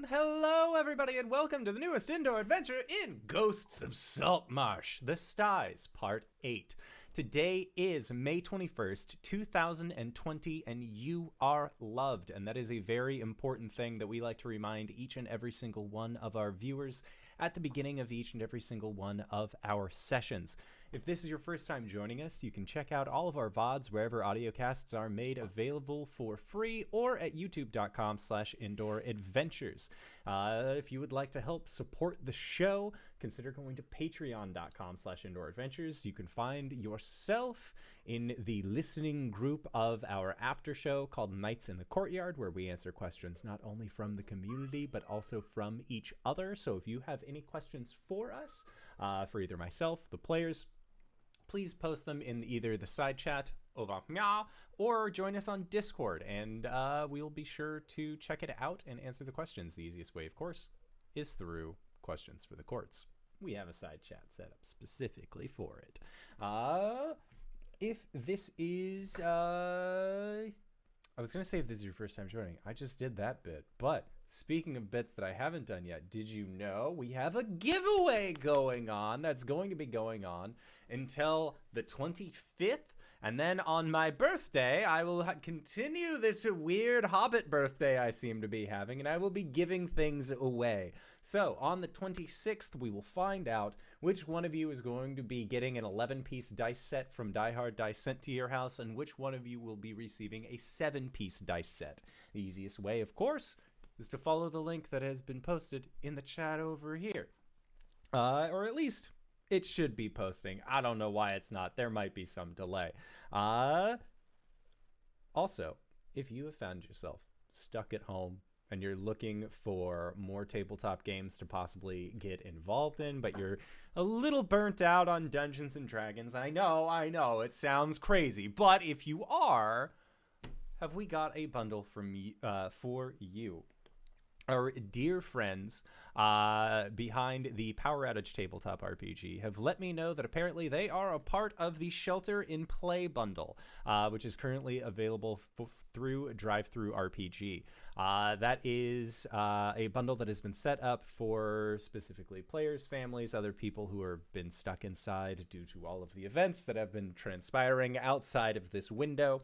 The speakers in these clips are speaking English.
WheresMyDingus. Hello, everybody, and welcome to the newest indoor adventure in Ghosts of Saltmarsh, the Styes, Part 8. Today is May 21st, 2020, and you are loved. And that is a very important thing that we like to remind each and every single one of our viewers at the beginning of each and every single one of our sessions. If this is your first time joining us, you can check out all of our VODs wherever audiocasts are made available for free or at youtube.com/indooradventures. If you would like to help support the show, consider going to patreon.com/indooradventures. You can find yourself in the listening group of our after show called Nights in the Courtyard, where we answer questions not only from the community, but also from each other. So if you have any questions for us, for either myself, the players, please post them in either the side chat or join us on Discord, and we'll be sure to check it out and answer the questions. The easiest way, of course, is through Questions for the Courts. We have a side chat set up specifically for it. If this is... I was going to say if this is your first time joining. I just did that bit. But speaking of bits that I haven't done yet, did you know we have a giveaway going on that's going to be going on until the 25th? And then on my birthday, I will continue this weird Hobbit birthday I seem to be having, and I will be giving things away. So on the 26th, we will find out which one of you is going to be getting an 11-piece dice set from Die Hard Dice sent to your house, and which one of you will be receiving a 7-piece dice set. The easiest way, of course, is to follow the link that has been posted in the chat over here. Or at least it should be posting. I don't know why it's not. There might be some delay. Also, if you have found yourself stuck at home and you're looking for more tabletop games to possibly get involved in, but you're a little burnt out on Dungeons and Dragons, I know, it sounds crazy, but if you are, have we got a bundle from for you? Our dear friends behind the Power Outage Tabletop RPG have let me know that apparently they are a part of the Shelter in Play bundle, which is currently available through Drive-Thru RPG. That is a bundle that has been set up for specifically players, families, other people who have been stuck inside due to all of the events that have been transpiring outside of this window.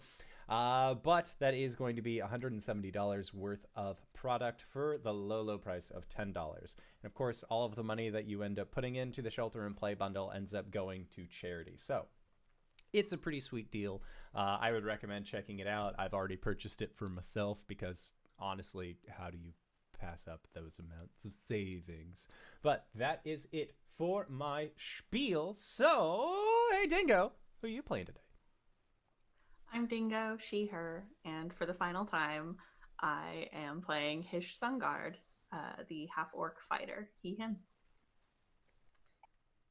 But that is going to be $170 worth of product for the low price of $10. And of course, all of the money that you end up putting into the Shelter and Play bundle ends up going to charity. So it's a pretty sweet deal. I would recommend checking it out. I've already purchased it for myself because honestly, how do you pass up those amounts of savings? But that is it for my spiel. So, hey Dingo, who are you playing today? I'm Dingo, she, her, and for the final time, I am playing Hish Sunguard, the half-orc fighter, he, him.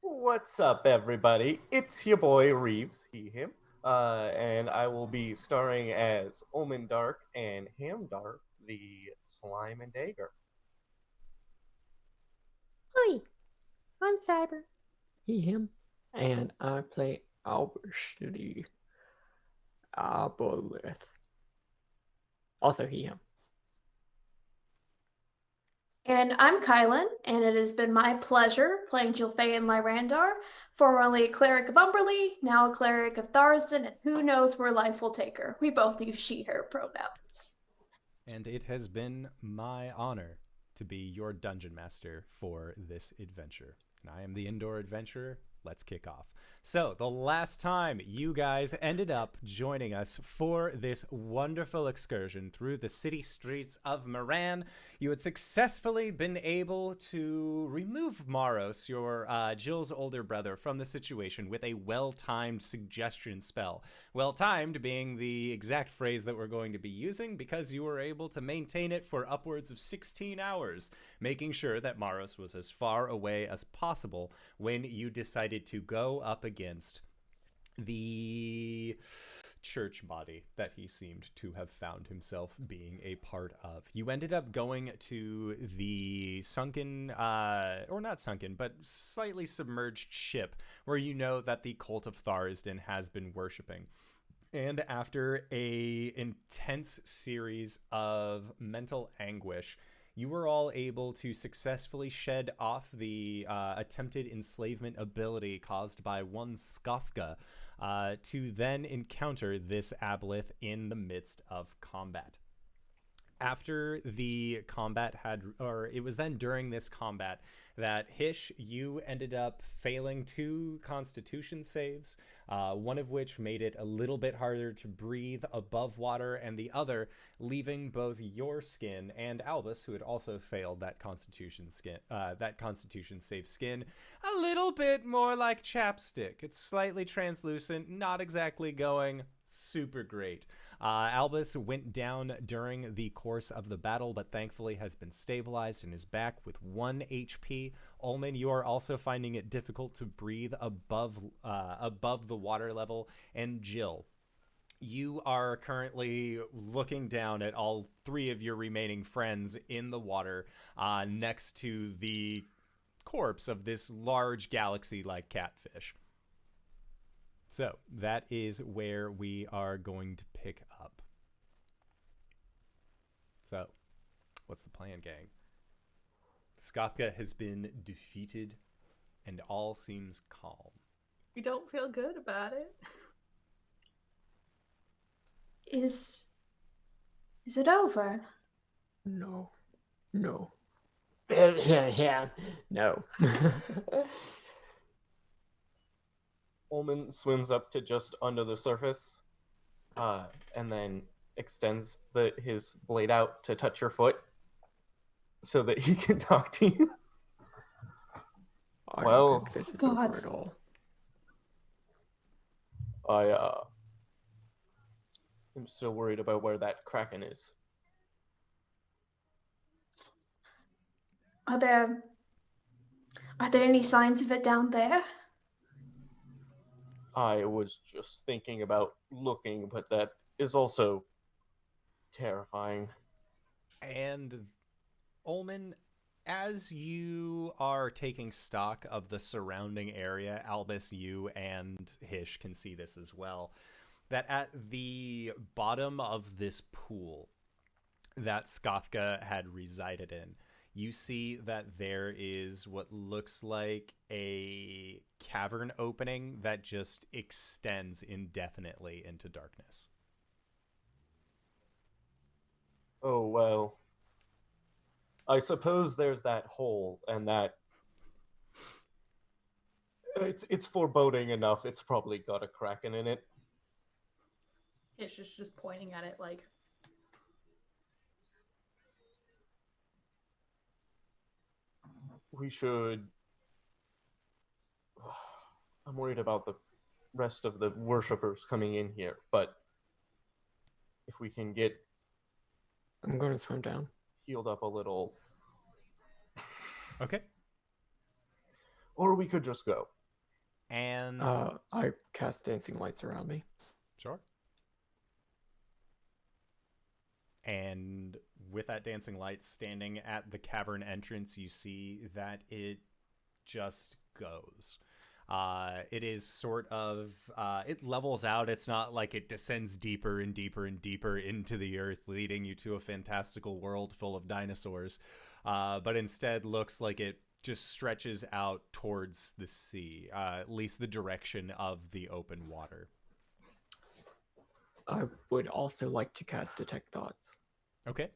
What's up, everybody? It's your boy Reeves, he, him, and I will be starring as Ulman Dark and Hamdark, the Slime and Dagger. Hi, I'm Cyber, he, him, and I play Albus, the Albus. Also he, him. And I'm KyleWithAnN, and it has been my pleasure playing Jilfa'en Lyrandar, formerly a cleric of Umberly, now a cleric of Tharsden, and who knows where life will take her. We both use she, her pronouns. And it has been my honor to be your dungeon master for this adventure. And I am the indoor adventurer. Let's kick off. So the last time you guys ended up joining us for this wonderful excursion through the city streets of Moran, you had successfully been able to remove Maros, your Jill's older brother, from the situation with a well-timed suggestion spell. Well-timed being the exact phrase that we're going to be using because you were able to maintain it for upwards of 16 hours, making sure that Maros was as far away as possible when you decided to go up against the church body that he seemed to have found himself being a part of. You ended up going to the sunken, or not sunken, but slightly submerged ship where you know that the cult of Tharsden has been worshipping. And after a intense series of mental anguish, you were all able to successfully shed off the attempted enslavement ability caused by one Sgothga to then encounter this aboleth in the midst of combat. After the combat it was then during this combat that Hish, you ended up failing 2 constitution saves, one of which made it a little bit harder to breathe above water, and the other leaving both your skin and Albus, who had also failed that constitution save skin, a little bit more like chapstick. It's slightly translucent, not exactly going super great. Albus went down during the course of the battle, but thankfully has been stabilized and is back with 1 HP. Ulman, you are also finding it difficult to breathe above the water level. And Jill, you are currently looking down at all 3 of your remaining friends in the water next to the corpse of this large galaxy-like catfish. So that is where we are going to pick up. So, what's the plan, gang? Sgothga has been defeated, and all seems calm. We don't feel good about it. Is it over? No. Yeah, no. Ulman swims up to just under the surface, and then extends his blade out to touch your foot so that he can talk to you. I Well, don't think this is over God. at all. I'm still worried about where that kraken is. Are there any signs of it down there? I was just thinking about looking, but that is also terrifying. And Ulman, as you are taking stock of the surrounding area, Albus, you and Hish can see this as well, that at the bottom of this pool that Sgothga had resided in, you see that there is what looks like a cavern opening that just extends indefinitely into darkness. Oh, well. I suppose there's that hole, and that... It's foreboding enough. It's probably got a kraken in it. It's just pointing at it like, We should... I'm worried about the rest of the worshippers coming in here, but if we can get I'm going to swim down. healed up a little, Okay. or we could just go. And I cast dancing lights around me. sure. And with that dancing light standing at the cavern entrance, you see that it just goes. It is sort of, it levels out. It's not like it descends deeper and deeper and deeper into the earth, leading you to a fantastical world full of dinosaurs. But instead looks like it just stretches out towards the sea, at least the direction of the open water. I would also like to cast Detect Thoughts Okay.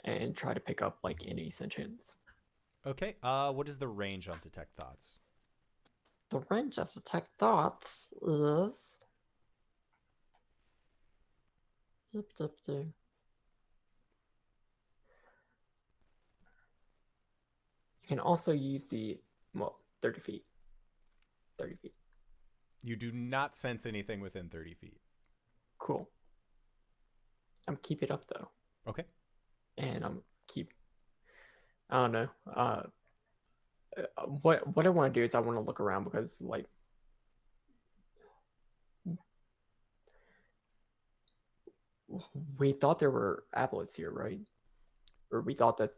and try to pick up like any sentience. Okay. What is the range on Detect Thoughts? The range of Detect Thoughts is... You can also use the, 30 feet. 30 feet. You do not sense anything within 30 feet. Cool. I'm keep it up though. Okay. And I don't know. What I want to do is I want to look around because like we thought there were aboleths here, right? Or we thought that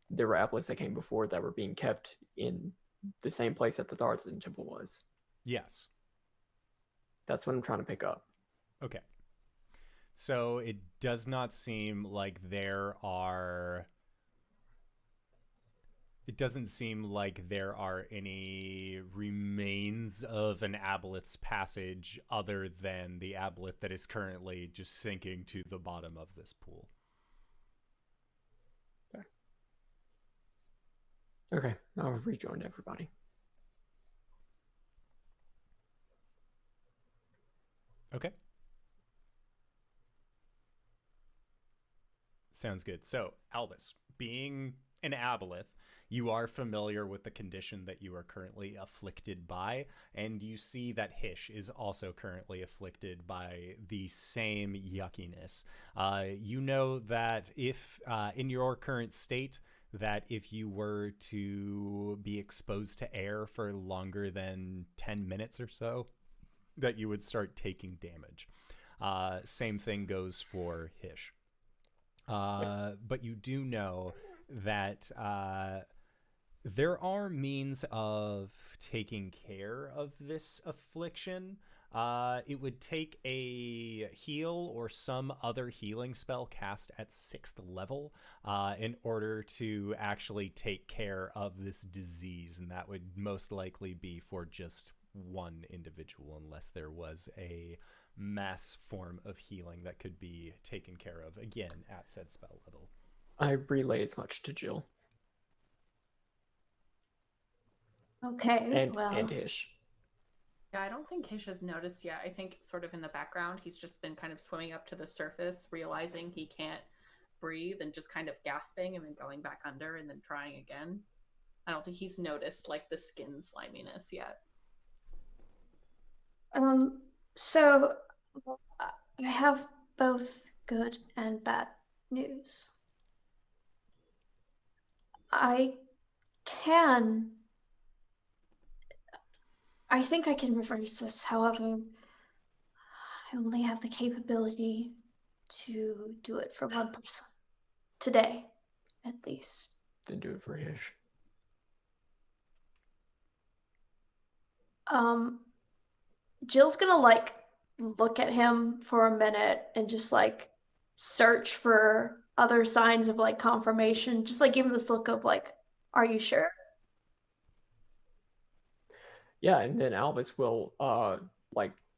there were aboleths that came before that were being kept in the same place that the Tharthan temple was. Yes. That's what I'm trying to pick up. Okay. So it does not seem like there are It doesn't seem like there are any remains of an aboleth's passage other than the aboleth that is currently just sinking to the bottom of this pool. Okay, I'll rejoin everybody. Okay. Sounds good. So, Albus, being an aboleth, you are familiar with the condition that you are currently afflicted by, and you see that Hish is also currently afflicted by the same yuckiness. You know that if, in your current state, that if you were to be exposed to air for longer than 10 minutes or so, that you would start taking damage. Same thing goes for Hish. But you do know that there are means of taking care of this affliction. It would take a heal or some other healing spell cast at 6th level in order to actually take care of this disease, and that would most likely be for just one individual unless there was a mass form of healing that could be taken care of, again, at said spell level. I relay as much to Jill. Okay, And Hish. Yeah, I don't think Hish has noticed yet. I think sort of in the background, he's just been kind of swimming up to the surface, realizing he can't breathe and just kind of gasping and then going back under and then trying again. I don't think he's noticed like the skin sliminess yet. So I have both good and bad news. I think I can reverse this. However, I only have the capability to do it for one person. Today, at least. Then do it for Hish. Jill's gonna look at him for a minute and just search for other signs of confirmation. Just give him this look of are you sure? Yeah, and then Albus will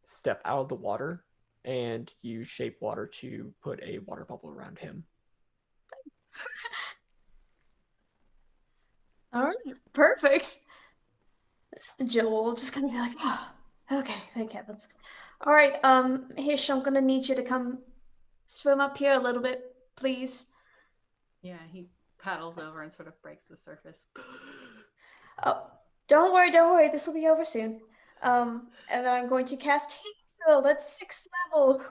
step out of the water and use shape water to put a water bubble around him. All right, perfect. Jill will just kind of be like, oh, okay, thank heavens. All right, Hish, I'm gonna need you to come swim up here a little bit, please. Yeah, he paddles over and sort of breaks the surface. Oh, don't worry, this will be over soon. And then I'm going to cast Heal, that's 6th level.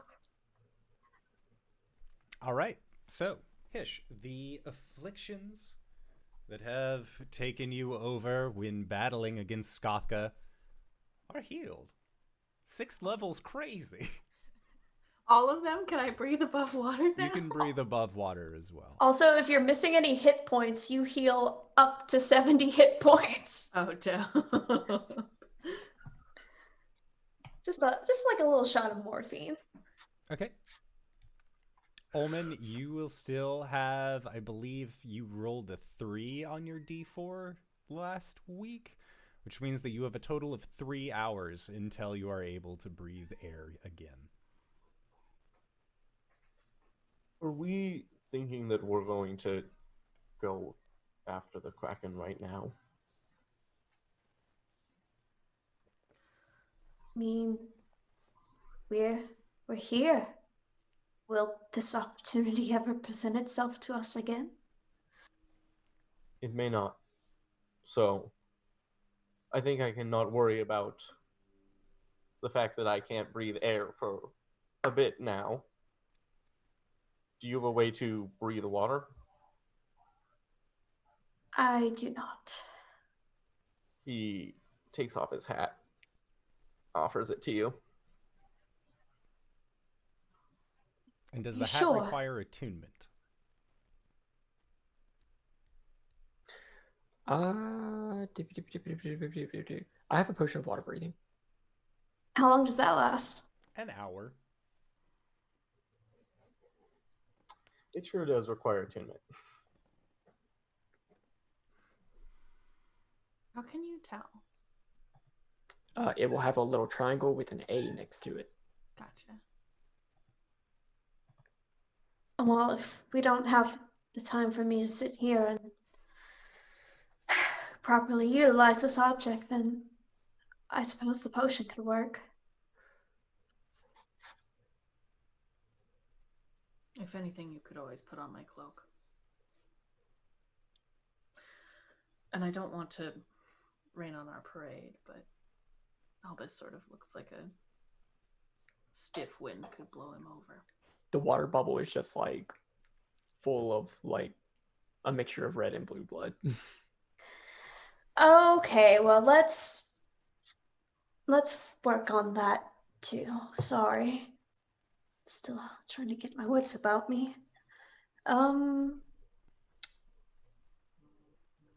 All right, so, Hish, the afflictions that have taken you over when battling against Sgothga are healed. 6th level's crazy. All of them? Can I breathe above water now? You can breathe above water as well. Also, if you're missing any hit points, you heal up to 70 hit points. Oh, damn. Just like a little shot of morphine. Okay. Ulman, you will still have, I believe you rolled a 3 on your D4 last week, which means that you have a total of 3 hours until you are able to breathe air again. Are we thinking that we're going to go after the kraken right now? I mean, we're here. Will this opportunity ever present itself to us again? It may not. So, I think I cannot worry about the fact that I can't breathe air for a bit now. Do you have a way to breathe water? I do not. He takes off his hat, offers it to you. And does the hat Sure. require attunement? I have a potion of water breathing. How long does that last? An hour. It sure does require attunement. can you tell? It will have a little triangle with an A next to it. Gotcha. Well, if we don't have the time for me to sit here and properly utilize this object, then I suppose the potion could work. If anything, you could always put on my cloak. And I don't want to rain on our parade, but Albus sort of looks like a stiff wind could blow him over. The water bubble is just like full of like a mixture of red and blue blood. Okay, well, let's work on that too. Sorry. Still trying to get my wits about me.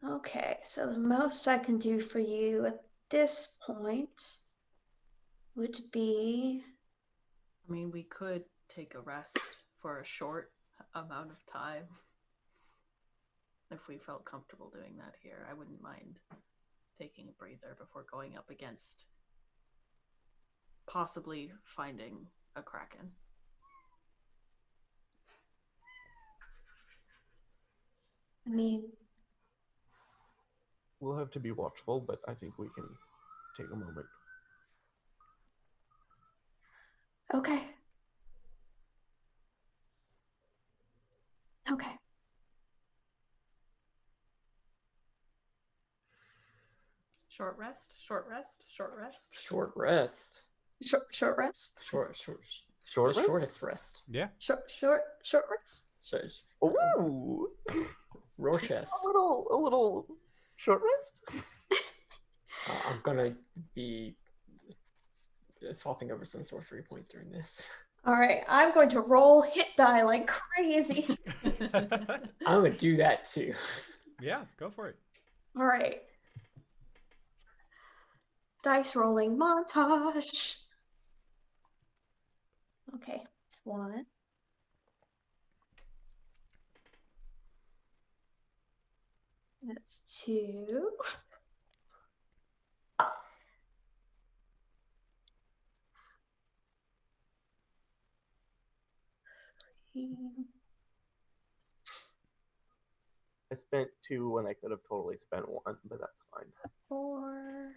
Okay, so the most I can do for you at this point would be... I mean, we could take a rest for a short amount of time. If we felt comfortable doing that here, I wouldn't mind taking a breather before going up against possibly finding a kraken. I mean, We'll have to be watchful, but I think we can take a moment. okay. Okay. Short rest, short rest, short rest. Short rest. Short rest? Short The rest? shortest rest. Yeah. Short rest? Ooh! Rorschach. A little short rest? I'm gonna be swapping over some sorcery points during this. All right, I'm going to roll hit die like crazy. I'm gonna do that too. Yeah, go for it. All right. Dice rolling montage. Okay, it's 1. That's 2. I spent 2 when I could have totally spent 1, but that's fine. 4.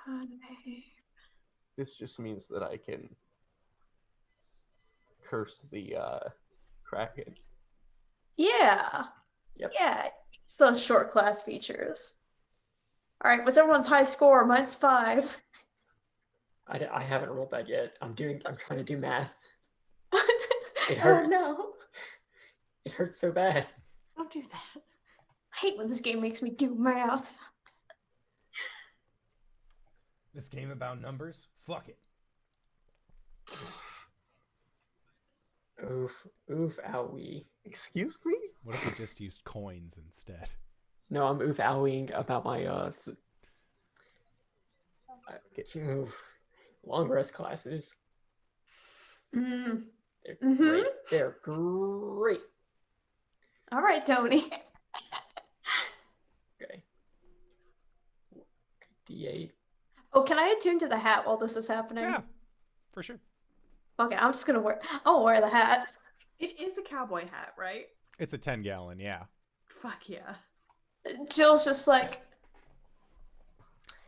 5. This just means that I can curse the kraken. Yeah. Yep. Yeah. It's those short class features. All right. What's everyone's high score? Mine's 5. I haven't rolled that yet. I'm trying to do math. It Oh hurts. no. It hurts so bad. Don't do that. I hate when this game makes me do math. This game about numbers? Fuck it. Oof, owie. Excuse me? What if we just used coins instead? No, I'm oof owieing about my long rest classes. Mm. They're Mhm. great. They're great. All right, Tony. Okay. D8. Oh, can I attune to the hat while this is happening? Yeah, for sure. Okay, I'm just gonna I'll wear the hat. It is a cowboy hat, right? It's a 10-gallon, yeah. Fuck yeah. Jill's just like,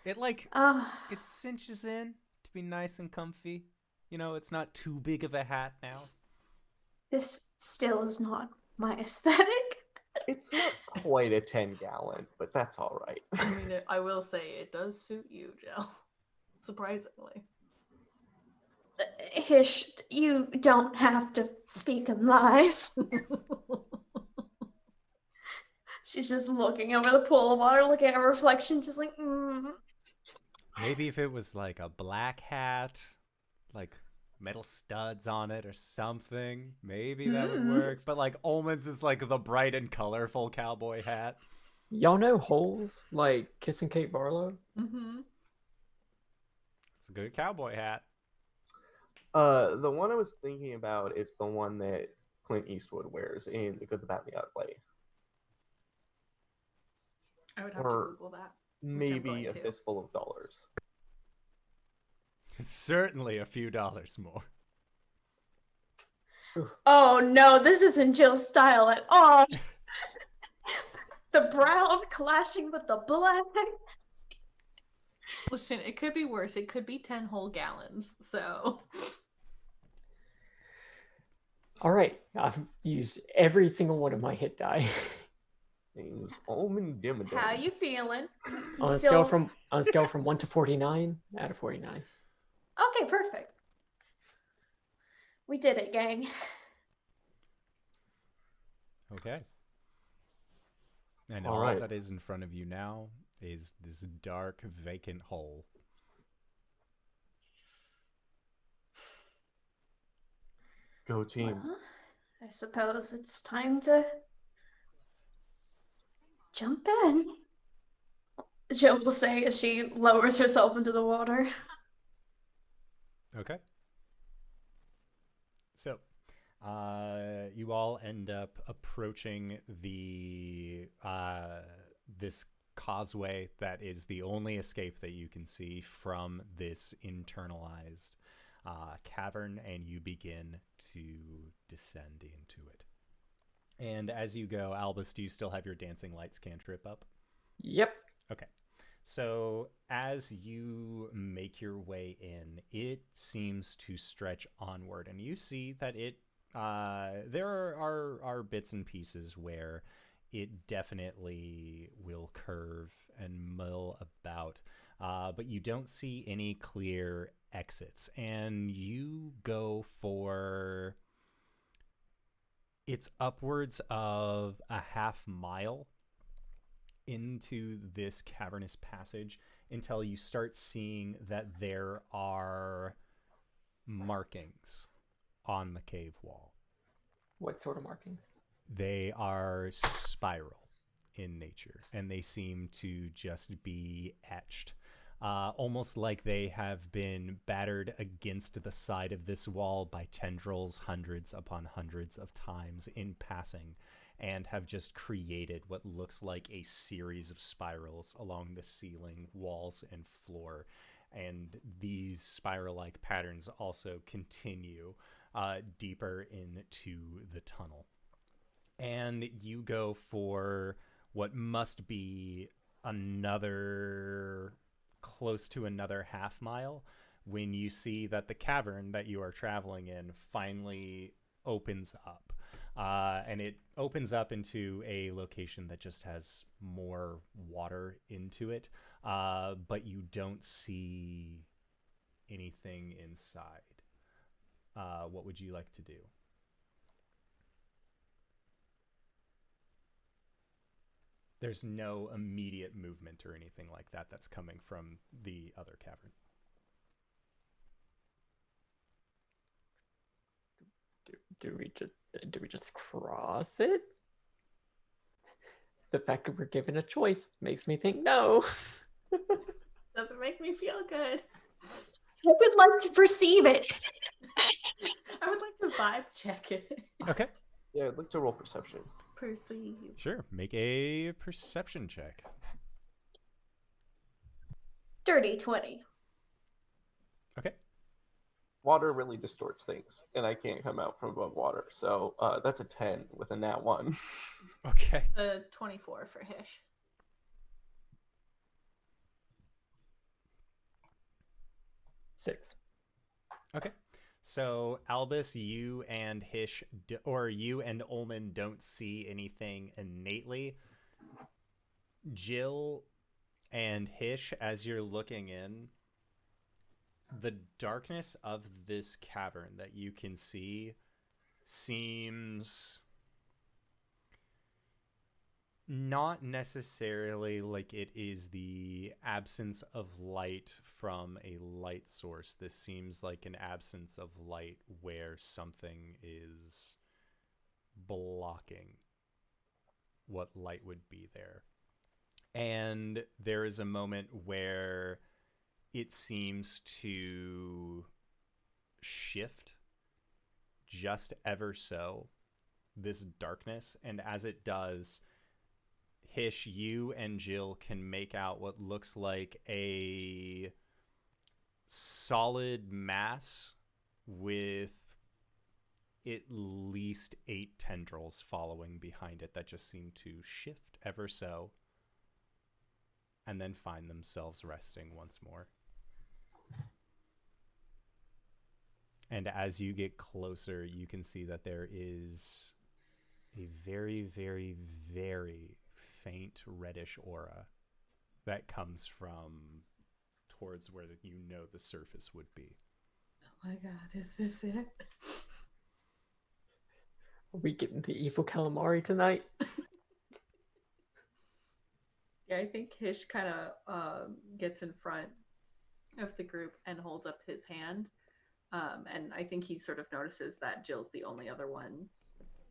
It it cinches in to be nice and comfy. You know, it's not too big of a hat now. this still is not my aesthetic. It's not quite a 10-gallon, but that's all right. I mean, I will say it does suit you, Jill. Surprisingly. Hish, you don't have to speak in lies. She's just looking over the pool of water, looking at her reflection, just like, Maybe if it was like a black hat, like metal studs on it or something, maybe that would work. But like Ulman's is like the bright and colorful cowboy hat. Y'all know Holes, like Kissing Kate Barlow? Mm-hmm. It's a good cowboy hat. The one I was thinking about is the one that Clint Eastwood wears in The Good, the Bad, and the Ugly. I would have to Or Google that. maybe a to. fistful of dollars. Certainly a few dollars more. Oh no, this isn't Jill's style at all. The brown clashing with the black. Listen, it could be worse. It could be 10 whole gallons. So. All right, I've used every single one of my hit die. Name's Ulman Dimmadome. How you feeling? on a scale from 1 to 49 out of 49. Okay, perfect. We did it, gang. Okay. And All all right. that is in front of you now is this dark, vacant hole. Go team. Well, I suppose it's time to jump in. Jill will say as she lowers herself into the water. Okay. So, you all end up approaching the this causeway that is the only escape that you can see from this internalized cavern, and you begin to descend into it. And as you go, Albus, do you still have your dancing lights cantrip up? Yep. Okay. So as you make your way in, it seems to stretch onward, and you see that it there are bits and pieces where it definitely will curve and mill about, but you don't see any clear exits, and you go for it's upwards of a half mile into this cavernous passage until you start seeing that there are markings on the cave wall. What sort of markings? They are spiral in nature, and they seem to just be etched, almost like they have been battered against the side of this wall by tendrils hundreds upon hundreds of times in passing, and have just created what looks like a series of spirals along the ceiling, walls, and floor. And these spiral-like patterns also continue deeper into the tunnel. And you go for what must be close to another half mile when you see that the cavern that you are traveling in finally opens up. And it opens up into a location that just has more water into it, but you don't see anything inside. What would you like to do? There's no immediate movement or anything like that that's coming from the other cavern. Do we just cross it? The fact that we're given a choice makes me think no. Doesn't make me feel good. I would like to perceive it. I would like to vibe check it. Okay. Yeah, I'd like to roll perception. Perceive. Sure. Make a perception check. Dirty 20. Okay. Water really distorts things, and I can't come out from above water. So that's a 10 with a nat 1. Okay. 24 for Hish. Six. Okay. So, Albus, you and Hish, or you and Ulman don't see anything innately. Jill and Hish, as you're looking in, the darkness of this cavern that you can see seems not necessarily like it is the absence of light from a light source. This seems like an absence of light where something is blocking what light would be there. And there is a moment where it seems to shift just ever so, this darkness, and as it does, Hish, you and Jill can make out what looks like a solid mass with at least 8 tendrils following behind it that just seem to shift ever so and then find themselves resting once more. And as you get closer, you can see that there is a very, very, very faint reddish aura that comes from towards where you know the surface would be. Oh my god, is this it? Are we getting the evil calamari tonight? Yeah, I think Hish kind of gets in front of the group and holds up his hand. And I think he sort of notices that Jill's the only other one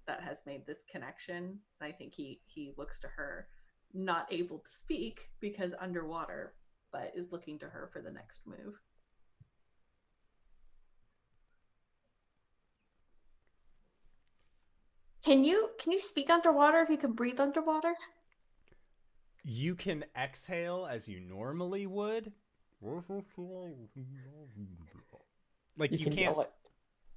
that has made this connection. And I think he looks to her, not able to speak because underwater, but is looking to her for the next move. Can you speak underwater if you can breathe underwater? You can exhale as you normally would. Like you can't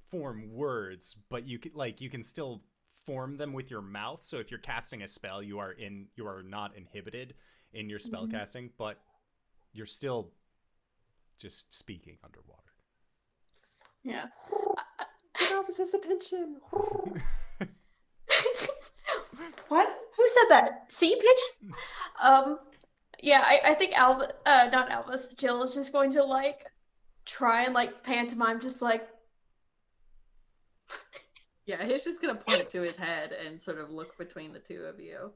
form words, but you can still form them with your mouth. So if you're casting a spell, you are not inhibited in your spell casting, but you're still just speaking underwater. Yeah. Get Albus's attention. What? Who said that? Sea pigeon? Yeah, I think not Albus, Jill is just going to like try and like pantomime, just like. Yeah, he's just gonna point to his head and sort of look between the two of you,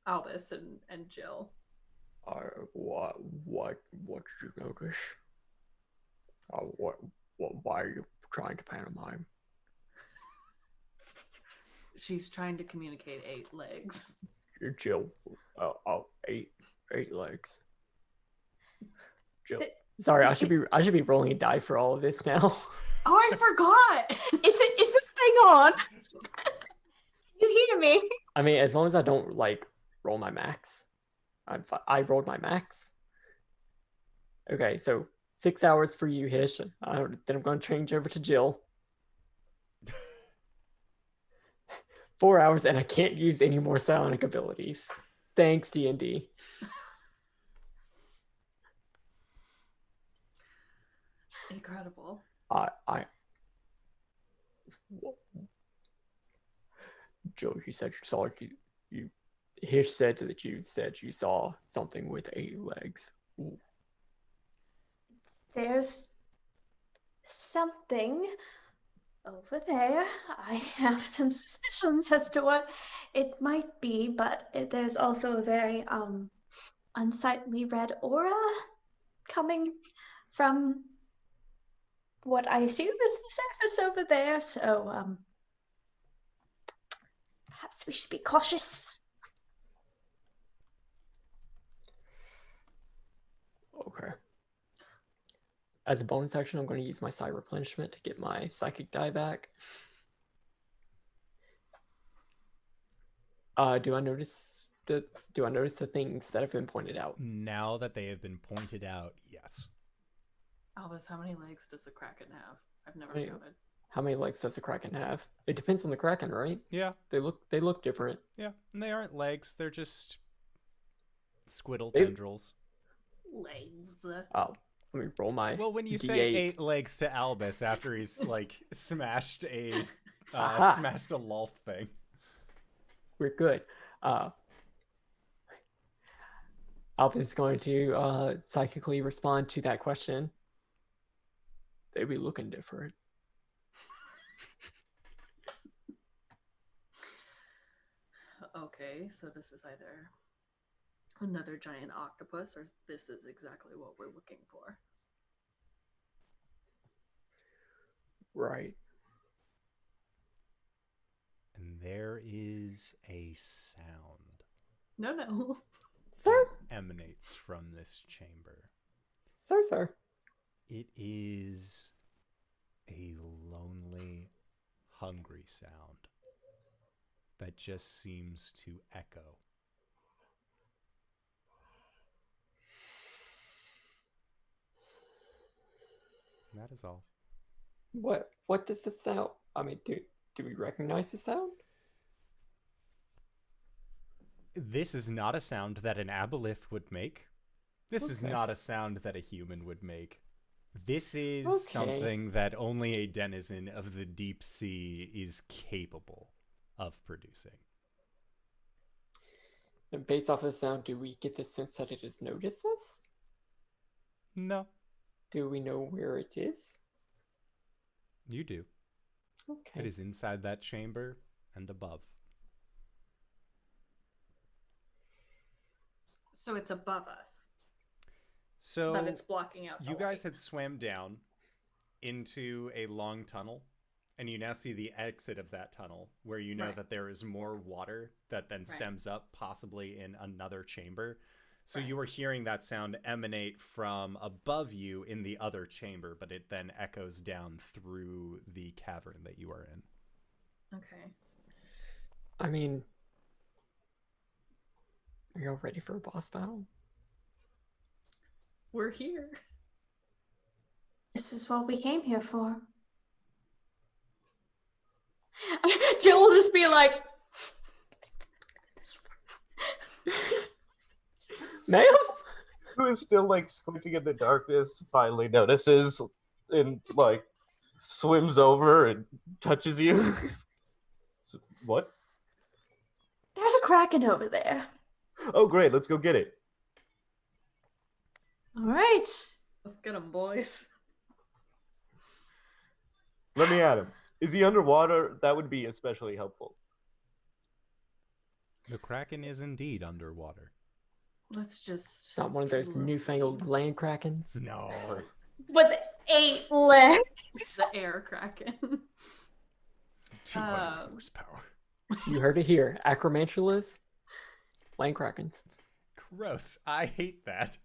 Albus and Jill. What did you notice? Why are you trying to pantomime? She's trying to communicate 8 legs. Jill, 8 legs. Jill, sorry, I should be rolling a die for all of this now. Oh, I forgot. Is this thing on? Can you hear me? I mean, as long as I don't like roll my max, I rolled my max. Okay, so 6 hours for you, Hish. Then I'm going to change over to Jill. 4 hours, and I can't use any more psionic abilities. Thanks, D&D. Incredible. Joe, you said you saw you. Hish said that you said you saw something with 8 legs. Ooh. There's something over there. I have some suspicions as to what it might be, but there's also a very unsightly red aura coming from what I assume is the surface over there, so perhaps we should be cautious. Okay. As a bonus action, I'm going to use my psi replenishment to get my psychic die back. Do I notice the things that have been pointed out? Now that they have been pointed out, yes. Albus, how many legs does the kraken have? I've never Wait. counted. How many legs does a kraken have? It depends on the kraken, right? Yeah. They look different. Yeah, and they aren't legs. They're just squiddle They- tendrils. Legs. Oh, let me roll my Well, when you D8. say 8 legs to Albus after he's like smashed a Aha. smashed a lolth thing. We're good. Albus is going to psychically respond to that question. They be looking different. Okay, so this is either another giant octopus, or this is exactly what we're looking for. Right. And there is a sound No. Sir? emanates from this chamber. Sir. It is a lonely, hungry sound that just seems to echo. That is all. What does this sound? I mean, do we recognize the sound? This is not a sound that an aboleth would make. This is Okay. not a sound that a human would make. This is Okay. something that only a denizen of the deep sea is capable of producing. And based off of the sound, do we get the sense that it has noticed us? No, Do we know where it is? you do. Okay. It is inside that chamber and above. So it's above us. So That it's blocking out the you guys light. had swam down into a long tunnel, and you now see the exit of that tunnel, where you know Right. that there is more water that then Right. stems up, possibly in another chamber. So Right. you were hearing that sound emanate from above you in the other chamber, but it then echoes down through the cavern that you are in. Okay. I mean, are y'all ready for a boss battle? We're here. This is what we came here for. Jill will just be like, Ma'am? Who is still like squinting in the darkness finally notices and like swims over and touches you. So, what? there's a kraken over there. Oh, great. Let's go get it. All right. Let's get them, boys. Let me at him. Is he underwater? That would be especially helpful. The Kraken is indeed underwater. Let's just. It's not one of those newfangled land krakens. No. With 8 legs. The air kraken. 200 horsepower. You heard it here. Acromantulas, land krakens. Gross. I hate that.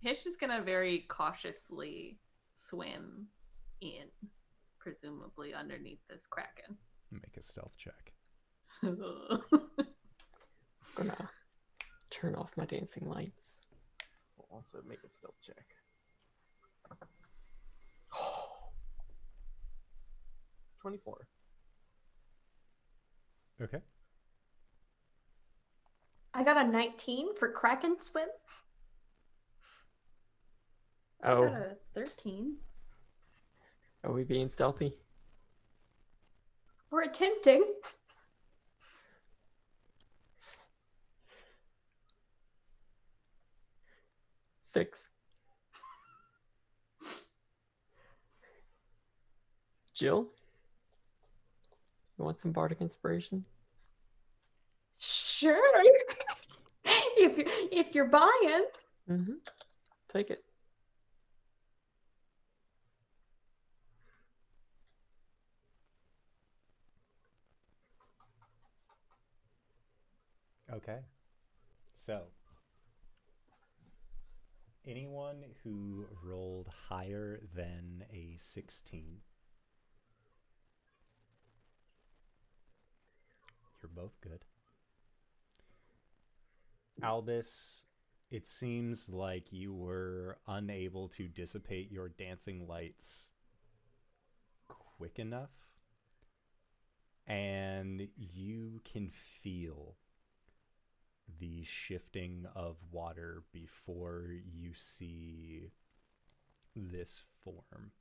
Hish is gonna very cautiously swim in, presumably underneath this kraken. Make a stealth check. I'm gonna turn off my dancing lights. We'll also make a stealth check. 24. Okay. I got a 19 for kraken swim. I Oh, got a 13. are we being stealthy? We're attempting. Six. Jill? You want some bardic inspiration? Sure. if you're buying. Mm-hmm. Take it. Okay. So, anyone who rolled higher than a 16, you're both good. Albus, it seems like you were unable to dissipate your dancing lights quick enough, and you can feel the shifting of water before you see this form.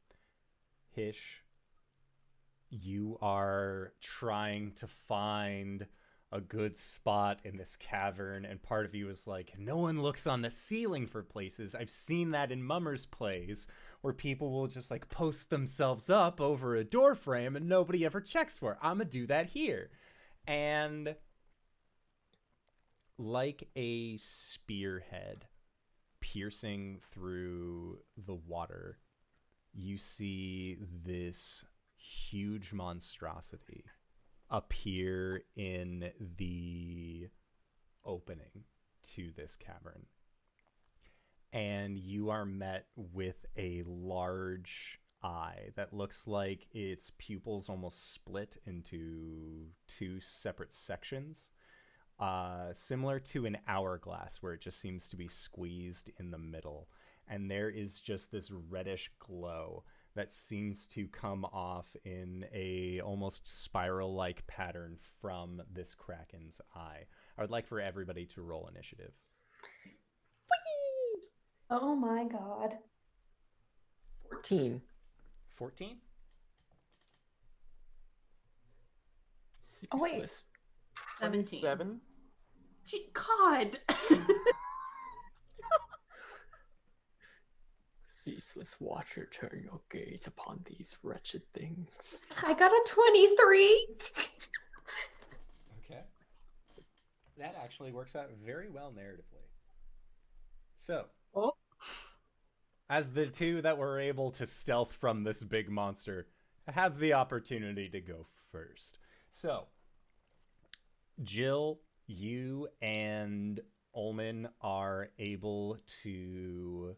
Hish, you are trying to find a good spot in this cavern, and part of you is like, no one looks on the ceiling for places. I've seen that in Mummers plays where people will just like post themselves up over a door frame and nobody ever checks for it. I'm gonna do that here. And like a spearhead piercing through the water, you see this huge monstrosity appear in the opening to this cavern. And you are met with a large eye that looks like its pupils almost split into two separate sections, similar to an hourglass where it just seems to be squeezed in the middle. And there is just this reddish glow that seems to come off in a almost spiral-like pattern from this kraken's eye. I would like for everybody to roll initiative. Whee! Oh my god. 14. 14? Oh, wait. Useless. 17. 7. God. Ceaseless watcher, turn your gaze upon these wretched things. I got a 23. Okay. That actually works out very well narratively. So, Oh. as the two that were able to stealth from this big monster have the opportunity to go first. So, Jill, you and Ulman are able to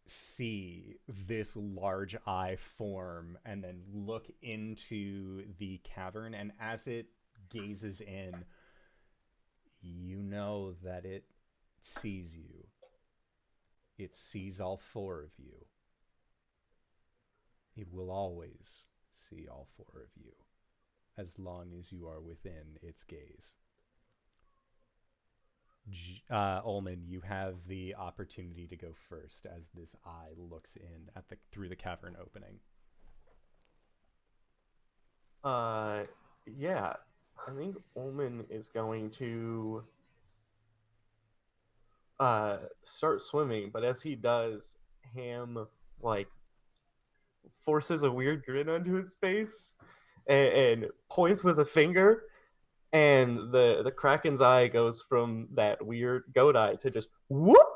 see this large eye form and then look into the cavern, and as it gazes in, you know that it sees you. It sees all four of you. It will always see all four of you as long as you are within its gaze. Ulman, you have the opportunity to go first as this eye looks in at through the cavern opening. Yeah. I think Ulman is going to start swimming, but as he does, Ham forces a weird grin onto his face and points with a finger, and the kraken's eye goes from that weird goat eye to just whoop,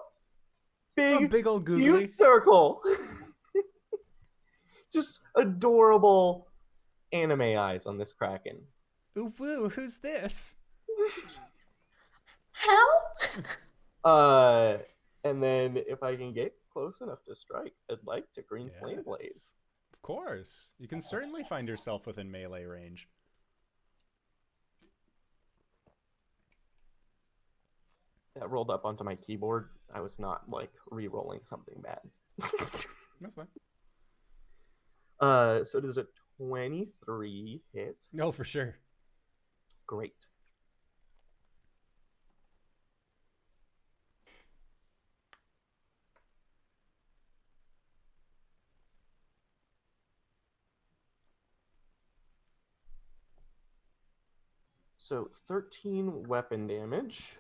Big old googly huge circle. Just adorable anime eyes on this kraken. Ooh, woo, who's this? How? And then if I can get close enough to strike, I'd like to green flame blaze. Of course. You can certainly find yourself within melee range. That rolled up onto my keyboard. I was not re-rolling something bad. That's fine. So does a 23 hit? No, for sure. Great. So 13 weapon damage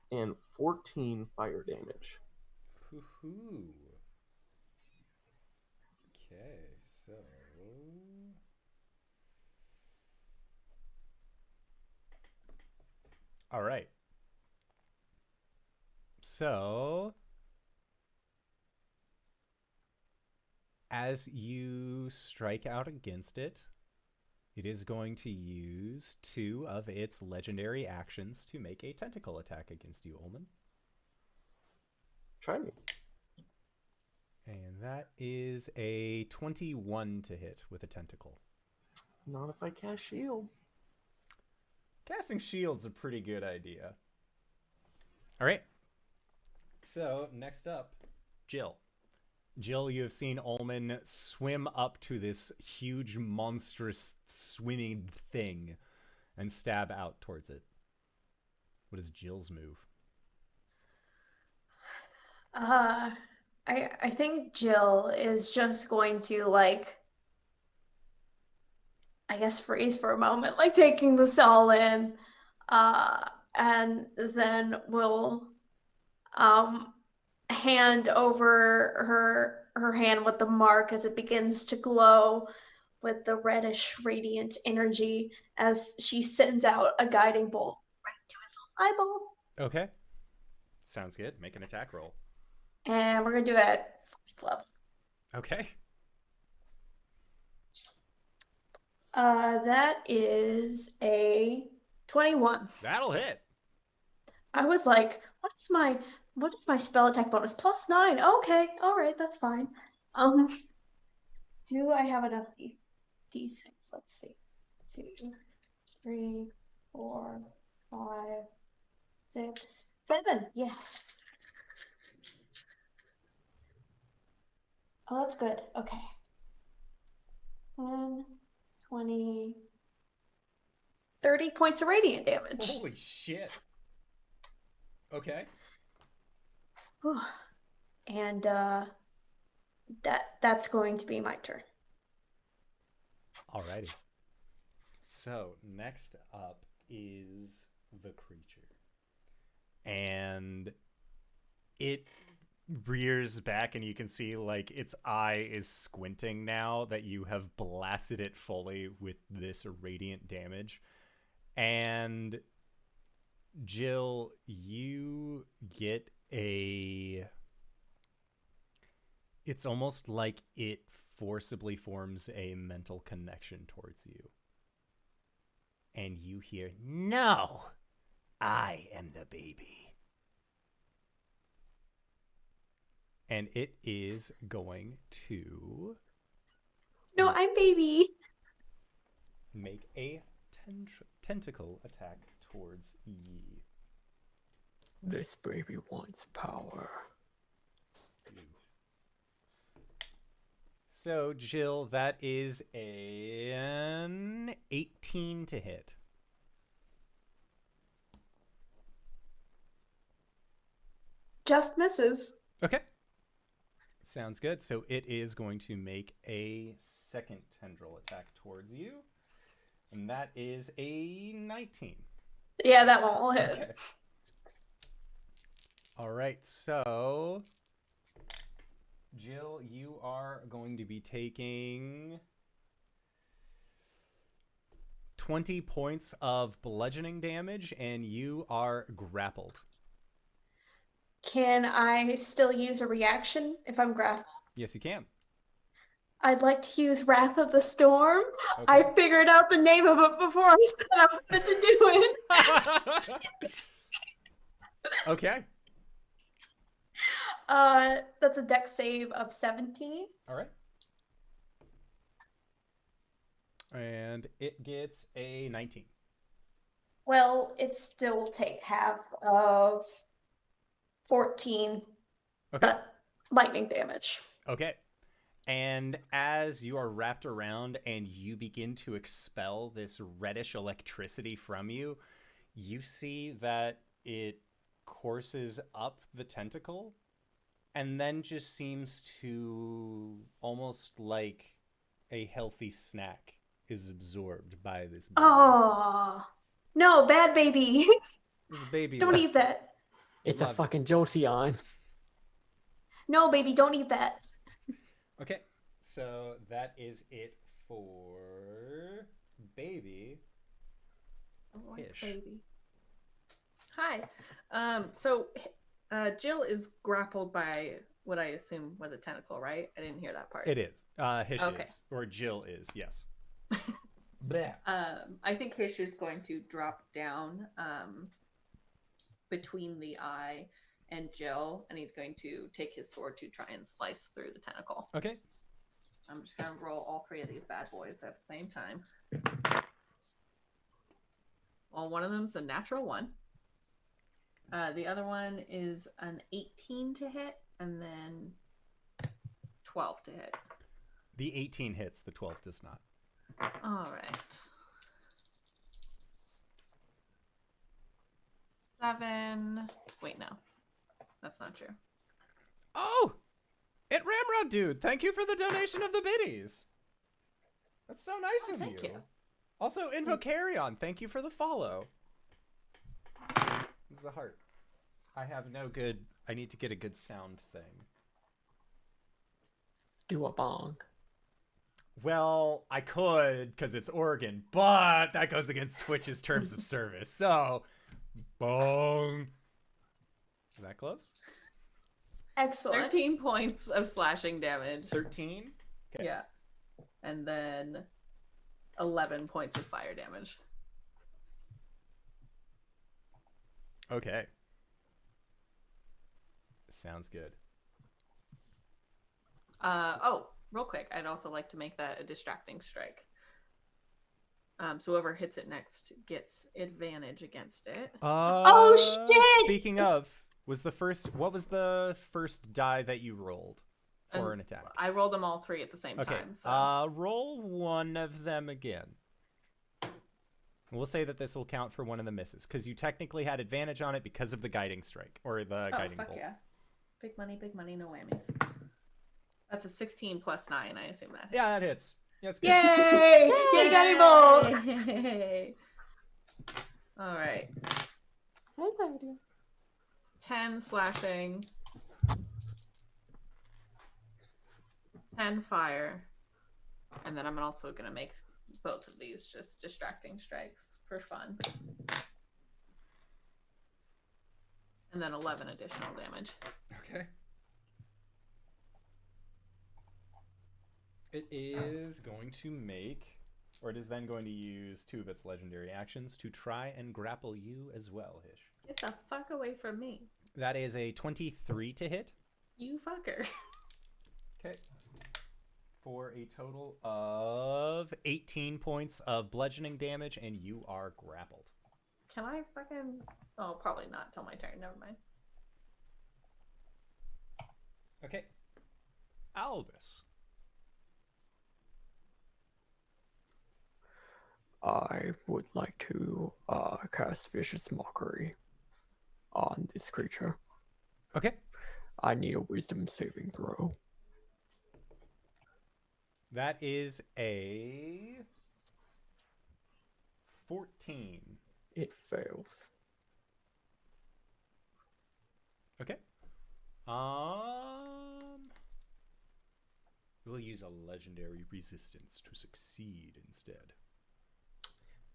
and 14 fire damage. Hoo-hoo. Okay, so... All right. So... as you strike out against it, it is going to use 2 of its legendary actions to make a tentacle attack against you, Ulman. Try me. And that is a 21 to hit with a tentacle. Not if I cast shield. Casting shield's a pretty good idea. All right. So, next up, Jill. Jill, you have seen Ulman swim up to this huge, monstrous, swimming thing and stab out towards it. What is Jill's move? I think Jill is just going to I guess freeze for a moment, taking this all in, and then we'll hand over her hand with the mark as it begins to glow with the reddish radiant energy as she sends out a guiding bolt right to his eyeball. Okay. Sounds good. Make an attack roll. And we're gonna do it at 4th level. Okay. That is a 21. That'll hit. I was like, what is my What is my spell attack bonus? +9. Okay, all right, that's fine. Do I have enough d6? Let's see. 2, 3, 4, 5, 6, 7. Yes. Oh, that's good. Okay. 10, 20, 30 points of radiant damage. Holy shit. Okay. Whew. And that's going to be my turn. Alrighty. So next up is the creature. And it rears back, and you can see like its eye is squinting now that you have blasted it fully with this radiant damage. And Jill, you get it's almost like it forcibly forms a mental connection towards you. And you hear, "No, I am the baby." And it is going to No, I'm baby. make a tentacle attack towards ye. This baby wants power. So, Jill, that is an 18 to hit. Just misses. Okay. Sounds good. So it is going to make a second tendril attack towards you. And that is a 19. Yeah, that won't hit. Okay. All right. So, Jill, you are going to be taking 20 points of bludgeoning damage, and you are grappled. Can I still use a reaction if I'm grappled? Yes, you can. I'd like to use Wrath of the Storm. Okay. I figured out the name of it before I set up to do it. Okay. That's a dex save of 17. All right. And it gets a 19. Well, it still will take half of 14 Okay. lightning damage. Okay. And as you are wrapped around and you begin to expel this reddish electricity from you, you see that it courses up the tentacle and then just seems to, almost like a healthy snack, is absorbed by this baby. Oh, no, bad baby. This baby Don't loves eat that. It's a Love it. fucking Jilfa'en. No, baby, don't eat that. Okay, so that is it for baby. Oh, Hish. baby. Hi. So Jill is grappled by what I assume was a tentacle, right? I didn't hear that part. It is. Hish Okay. is, or Jill is, yes. Bleh. I think Hish is going to drop down between the eye and Jill, and he's going to take his sword to try and slice through the tentacle. Okay. I'm just going to roll all three of these bad boys at the same time. Well, one of them's a natural 1. The other one is an 18 to hit, and then 12 to hit. The 18 hits, the 12 does not. All right. 7. Wait, no. That's not true. Oh! It Ramrod Dude, thank you for the donation of the biddies. That's so nice of thank you. Also, Invocarion, thank you for the follow. This is a heart. I need to get a good sound thing. Do a bong. Well, I could, because it's Oregon, but that goes against Twitch's terms of service. So, bong. Is that close? Excellent. 13 points of slashing damage. 13? Okay. Yeah. And then 11 points of fire damage. Okay. Sounds good. Oh, real quick, I'd also like to make that a distracting strike. So whoever hits it next gets advantage against it. Oh, shit! Speaking of, what was the first die that you rolled for an attack? I rolled them all 3 at the same Okay. time. So. Roll one of them again. We'll say that this will count for one of the misses because you technically had advantage on it because of the guiding strike or the guiding fuck bolt. Yeah. Big money, no whammies. That's a 16 plus 9, I assume that hits. Yeah, that hits. That's good. Yay! Yay! Guiding bolt. All right. Hey, lady. 10 slashing. 10 fire. And then I'm also going to make both of these just distracting strikes for fun. And then 11 additional damage. Okay. It is going to make, or it is then going to use 2 of its legendary actions to try and grapple you as well, Hish. Get the fuck away from me. That is a 23 to hit. You fucker. Okay. For a total of 18 points of bludgeoning damage, and you are grappled. Can I fucking... Oh, probably not till my turn. Never mind. Okay. Albus. I would like to cast Vicious Mockery on this creature. Okay. I need a Wisdom saving throw. That is a 14. It fails. Okay. We'll use a legendary resistance to succeed instead.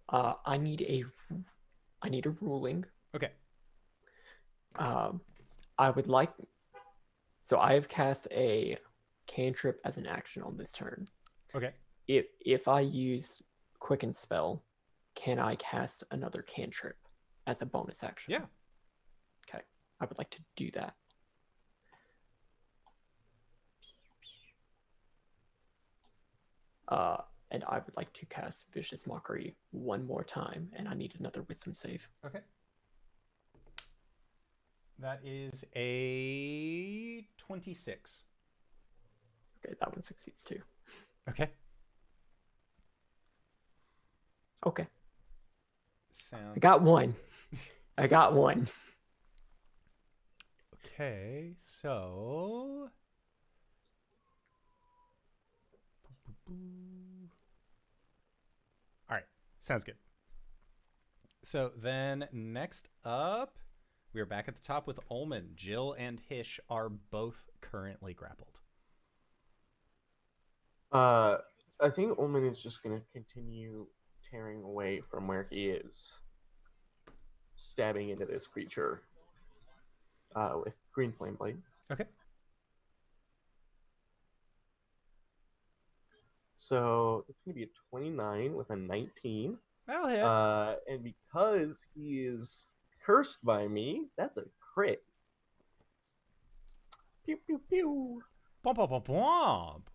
I need a ruling. Okay. I would like. So I have cast a cantrip as an action on this turn. Okay. If I use Quicken Spell, can I cast another cantrip as a bonus action? Yeah. Okay. I would like to do that. And I would like to cast Vicious Mockery one more time, and I need another Wisdom save. Okay. That is a 26. Okay, that one succeeds too. Okay. Okay. Sounds I got one. I got one. okay. So. All right. Sounds good. So then next up, we are back at the top with Ulman. Jill and Hish are both currently grappled. I think Ulman is just going to continue tearing away from where he is, stabbing into this creature with Green Flame Blade. Okay. So it's going to be a 29 with a 19. That'll hit. And because he is cursed by me, that's a crit. Pew, pew, pew. Bump, bump, bump, bump.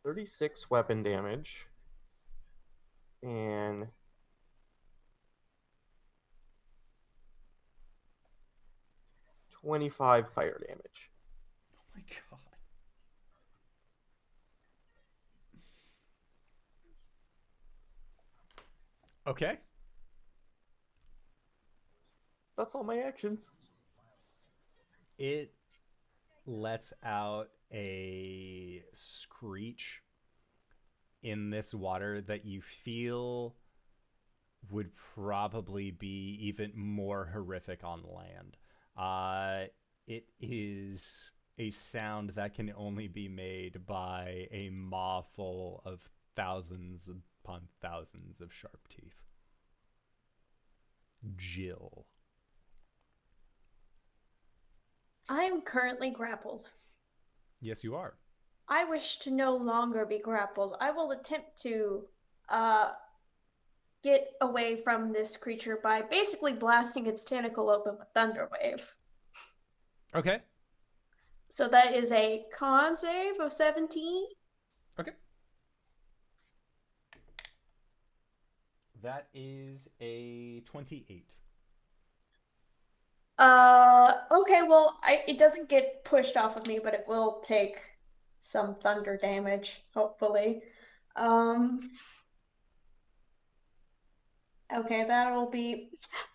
$36 weapon damage. And 25 fire damage. Oh my god. Okay. That's all my actions. It lets out a screech in this water that you feel would probably be even more horrific on land. It is a sound that can only be made by a maw full of thousands upon thousands of sharp teeth. Jill. I am currently grappled. Yes, you are. I wish to no longer be grappled. I will attempt to get away from this creature by basically blasting its tentacle open with Thunder Wave. Okay. So that is a con save of 17. Okay. That is a 28. Okay, well, it doesn't get pushed off of me, but it will take some thunder damage, hopefully. Okay, that'll be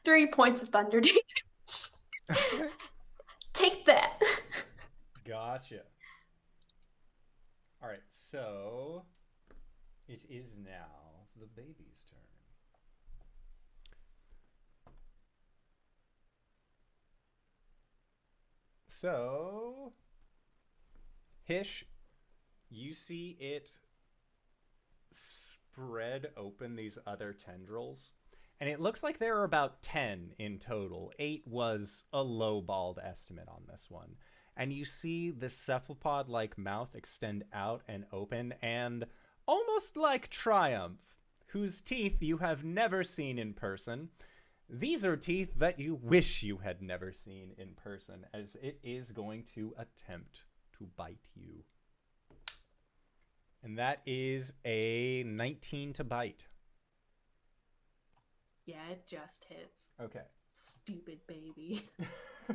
3 points of thunder damage. Take that. Gotcha. All right, so it is now the baby's turn. So, Hish, you see it spread open these other tendrils, and it looks like there are about 10 in total. 8 was a low-balled estimate on this one. And you see the cephalopod-like mouth extend out and open, and almost like Triumph, whose teeth you have never seen in person, these are teeth that you wish you had never seen in person, as it is going to attempt to bite you. And that is a 19 to bite. Yeah, it just hits. Okay. Stupid baby.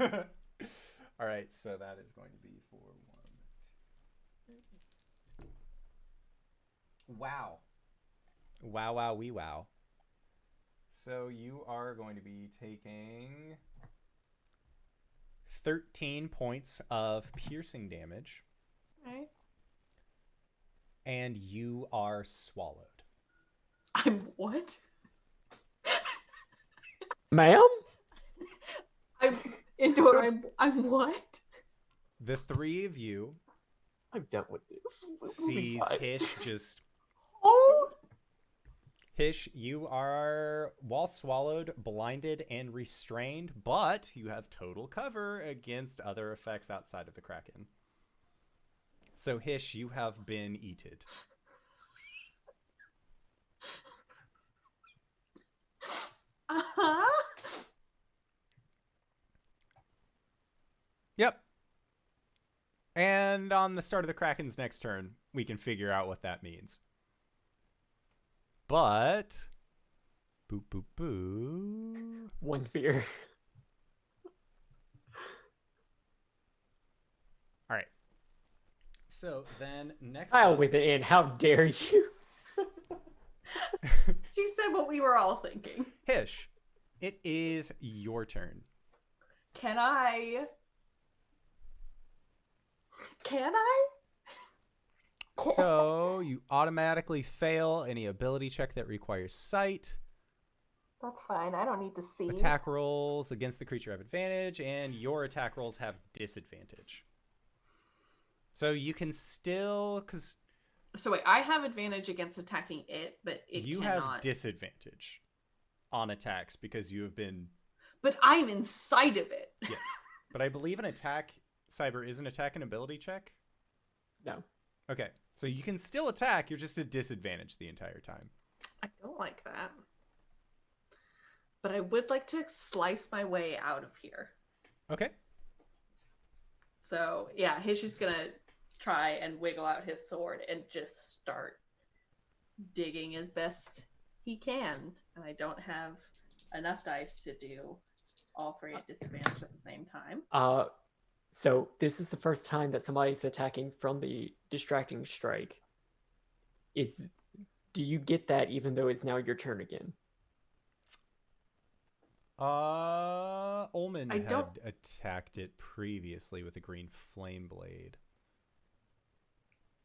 All right, so that is going to be for 1. Wow. Wow, wow, wee wow. So you are going to be taking 13 points of piercing damage. Right. And you are swallowed. I'm what? Ma'am? I'm into it. I'm what? The 3 of you I've dealt with this. We'll be sees fine. Hish just... Oh! Hish, you are, while swallowed, blinded, and restrained, but you have total cover against other effects outside of the Kraken. So, Hish, you have been eaten. Uh-huh. Yep. And on the start of the Kraken's next turn, we can figure out what that means. But... Boop, boop, boo. One fear. All right. So, then next... KyleWithAnN, how dare you? She said what we were all thinking. Hish, it is your turn. Can I? Can I? So you automatically fail any ability check that requires sight. That's fine. I don't need to see. Attack rolls against the creature have advantage, and your attack rolls have disadvantage. So you can still, because So wait, I have advantage against attacking it, but it you cannot. have disadvantage on attacks because you have been. But I'm inside of it. Yes, but I believe an attack, Cyber, is an attack and ability check. No. Okay, so you can still attack. You're just at disadvantage the entire time. I don't like that. But I would like to slice my way out of here. Okay. So yeah, Hish is gonna try and wiggle out his sword and just start digging as best he can. And I don't have enough dice to do all 3 at disadvantage at the same time. So this is the first time that somebody's attacking from the distracting strike. Do you get that even though it's now your turn again? Ulman I had don't- attacked it previously with a green flame blade.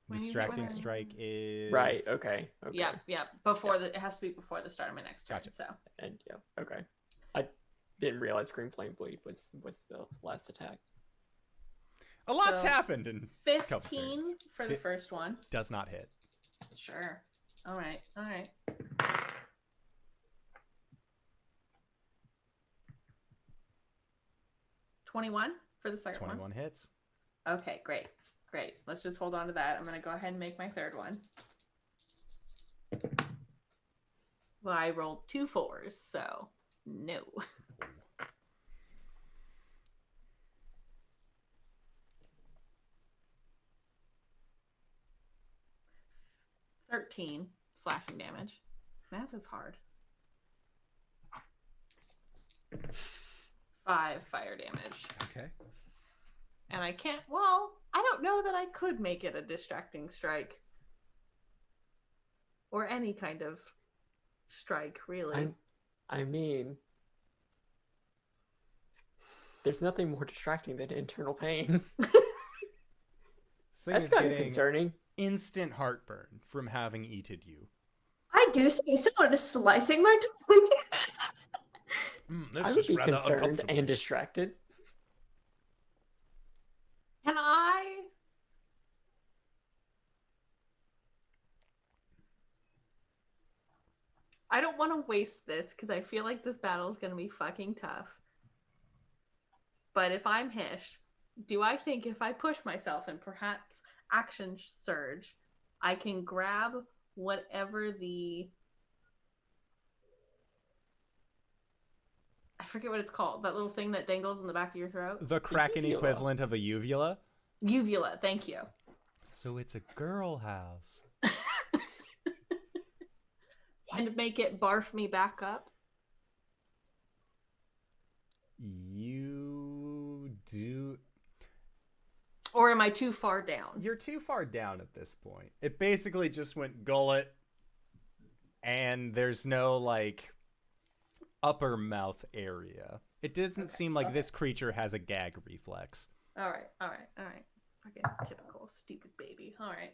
When you get Distracting one- strike is Right, okay. Yeah, yeah. Before it has to be before the start of my next turn. Gotcha. So And yeah, okay. I didn't realize Green Flame Bleed was the last attack. A lot's So, happened in a couple 15 turns. for the first one. Does not hit. Sure. All right. All right. 21 for the second 21 one? hits. Okay, great. Great. Let's just hold on to that. I'm going to go ahead and make my third one. Well, I rolled 2 4s, so no. $13 slashing damage. Math is hard. 5 fire damage. Okay. And I can't, well, I don't know that I could make it a distracting strike. Or any kind of strike, really. I mean, there's nothing more distracting than internal pain. That's kind of concerning. Instant heartburn from having eaten you. I do see someone is slicing my tongue. This I is would be rather concerned uncomfortable. and distracted. Can I don't want to waste this because I feel like this battle is going to be fucking tough. But if I'm Hish, do I think if I push myself and perhaps action surge, I can grab whatever I forget what it's called. That little thing that dangles in the back of your throat? The kraken uvula. equivalent of a uvula. Uvula, thank you. So it's a girl house. And make it barf me back up? You do. Or am I too far down? You're too far down at this point. It basically just went gullet, and there's no, like, upper mouth area. It doesn't seem like this creature has a gag reflex. All right. Fucking typical stupid baby. All right.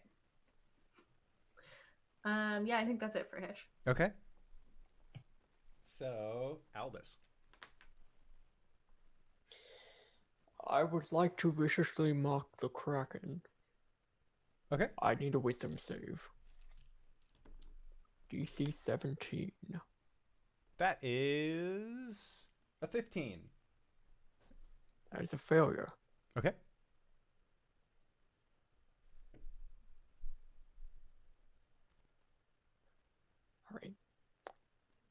Yeah, I think that's it for Hish. Okay. So, Albus. I would like to viciously mock the kraken. Okay. I need a wisdom save. DC 17. That is a 15. That is a failure. Okay. Alright.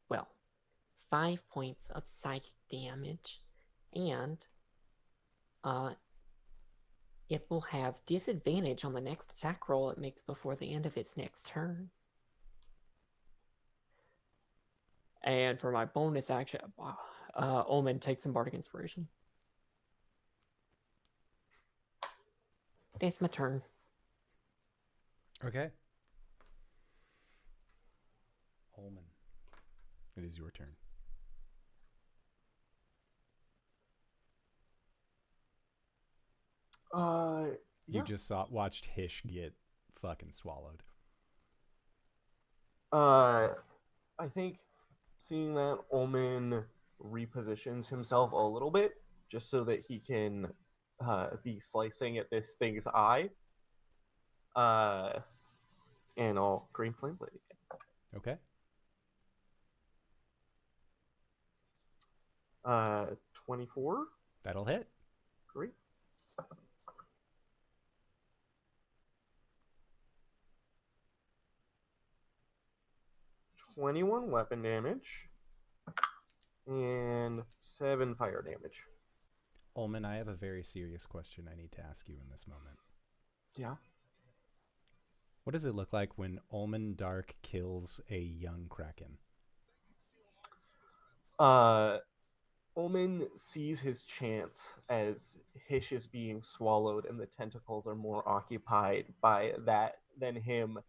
Well, 5 points of psychic damage, and it will have disadvantage on the next attack roll it makes before the end of its next turn. And for my bonus action, Ulman takes some Bardic Inspiration. That's my turn. Okay. Ulman, it is your turn. You just watched Hish get fucking swallowed. I think seeing that, Ulman repositions himself a little bit just so that he can be slicing at this thing's eye. And I'll green flame blade again. Okay. 24. That'll hit. Great. $21 weapon damage and 7 fire damage. Ulman, I have a very serious question I need to ask you in this moment. Yeah. What does it look like when Ulman Dark kills a young kraken? Ulman sees his chance as Hish is being swallowed and the tentacles are more occupied by that than him,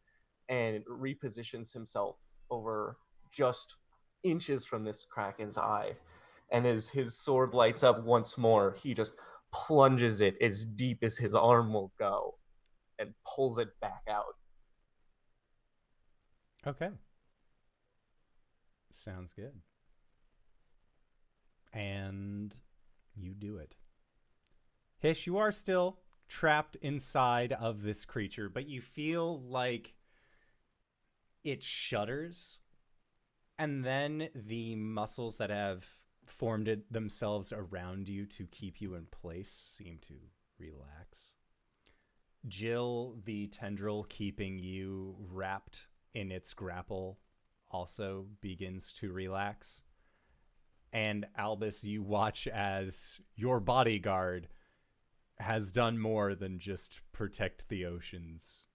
and repositions himself over just inches from this kraken's eye. And as his sword lights up once more, he just plunges it as deep as his arm will go and pulls it back out. Okay. Sounds good. And you do it. Hish, you are still trapped inside of this creature, but you feel like it shudders, and then the muscles that have formed themselves around you to keep you in place seem to relax. Jill, the tendril keeping you wrapped in its grapple, also begins to relax. And Albus, you watch as your bodyguard has done more than just protect the oceans,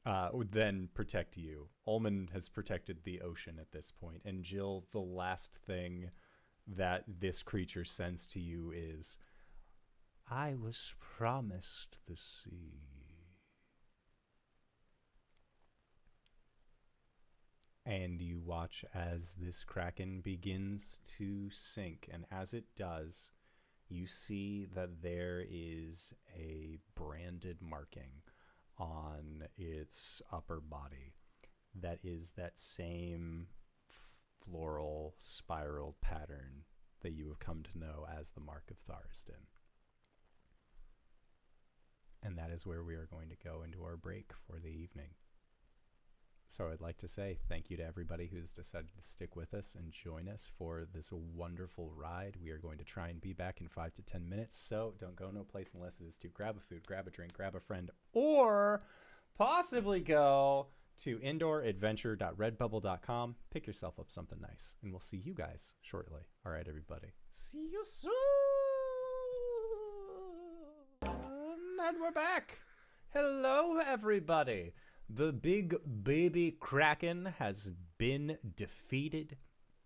than protect you. Ulman has protected the ocean at this point. And Jill, the last thing that this creature sends to you is, I was promised the sea. And you watch as this kraken begins to sink. And as it does, you see that there is a branded marking on its upper body that is that same floral spiral pattern that you have come to know as the Mark of Tharsden. And that is where we are going to go into our break for the evening. So I'd like to say thank you to everybody who's decided to stick with us and join us for this wonderful ride. We are going to try and be back in 5 to 10 minutes, so don't go no place unless it is to grab a food, grab a drink, grab a friend, or possibly go to indooradventure.redbubble.com. Pick yourself up something nice, and we'll see you guys shortly. All right, everybody. See you soon! And we're back. Hello, everybody. The big baby kraken has been defeated.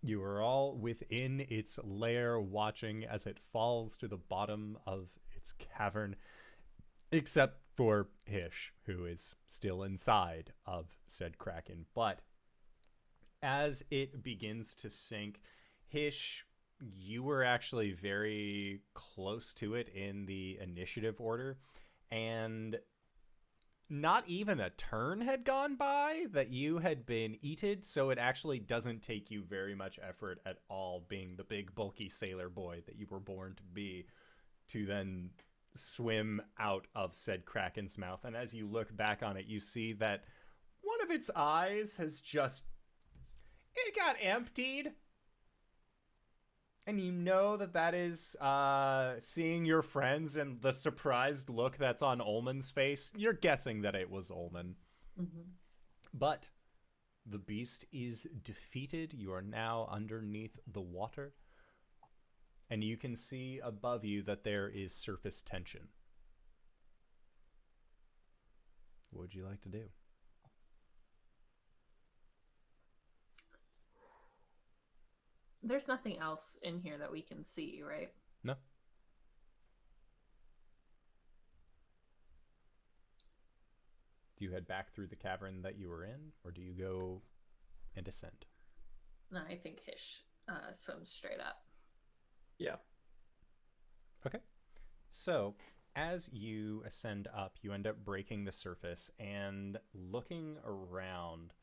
You are all within its lair watching as it falls to the bottom of its cavern, except for Hish, who is still inside of said kraken. But as it begins to sink, Hish, you were actually very close to it in the initiative order, and not even a turn had gone by that you had been eaten, so it actually doesn't take you very much effort at all, being the big bulky sailor boy that you were born to be, to then swim out of said kraken's mouth. And as you look back on it, you see that one of its eyes has just, it got emptied. And you know that that is seeing your friends and the surprised look that's on Ulman's face. You're guessing that it was Ulman. Mm-hmm. But the beast is defeated. You are now underneath the water. And you can see above you that there is surface tension. What would you like to do? There's nothing else in here that we can see, right? No. Do you head back through the cavern that you were in, or do you go and ascend? No, I think Hish swims straight up. Yeah. Okay. So, as you ascend up, you end up breaking the surface, and looking around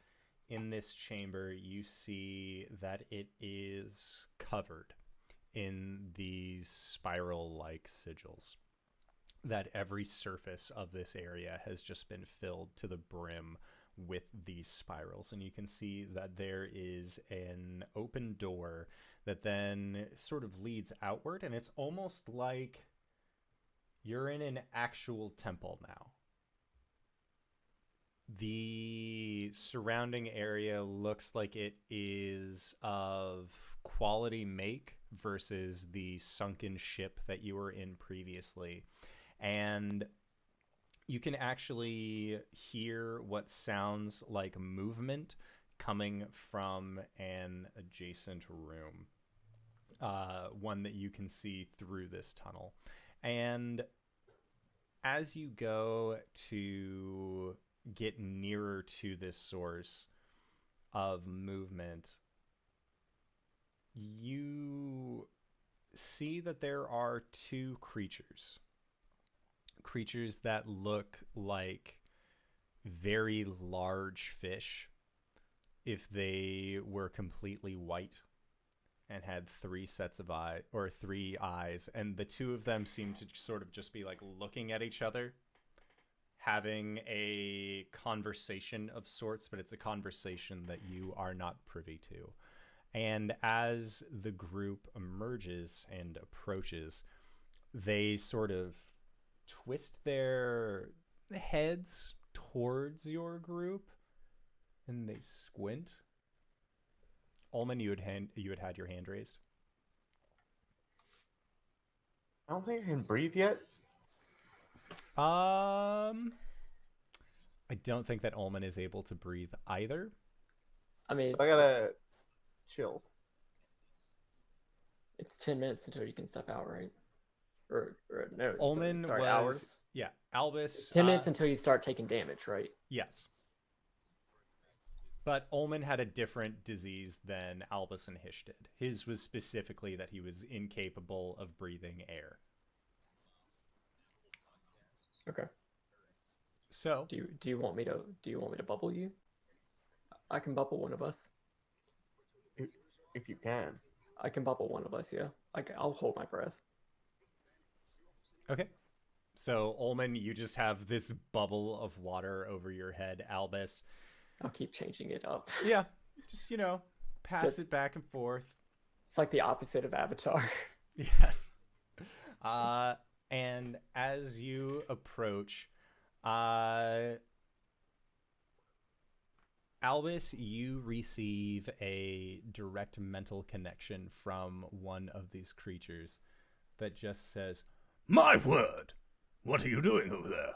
in this chamber, you see that it is covered in these spiral-like sigils. That every surface of this area has just been filled to the brim with these spirals. And you can see that there is an open door that then sort of leads outward, and it's almost like you're in an actual temple now. The surrounding area looks like it is of quality make versus the sunken ship that you were in previously. And you can actually hear what sounds like movement coming from an adjacent room. One that you can see through this tunnel. And as you go to get nearer to this source of movement, you see that there are two creatures that look like very large fish if they were completely white and had three eyes, and the two of them seem to sort of just be like looking at each other, having a conversation of sorts, but it's a conversation that you are not privy to. And as the group emerges and approaches, they sort of twist their heads towards your group, and they squint. Ulman, you had had your hand raised. I don't think I can breathe yet. I don't think that Ulman is able to breathe either. I mean, So I gotta chill. it's 10 minutes until you can step out, right? Or no, Ulman sorry, was hours. yeah. Albus 10 minutes until you start taking damage, right? yes. But Ulman had a different disease than Albus and Hish did. His was specifically that he was incapable of breathing air. Okay. So Do you want me to bubble you? I can bubble one of us. If you can. I can bubble one of us, yeah. I'll hold my breath. okay. So Ulman, you just have this bubble of water over your head. Albus, I'll keep changing it up. yeah, just pass Just- it back and forth. It's like the opposite of Avatar. Yes. And as you approach, Albus, you receive a direct mental connection from one of these creatures that just says, My word! What are you doing over there?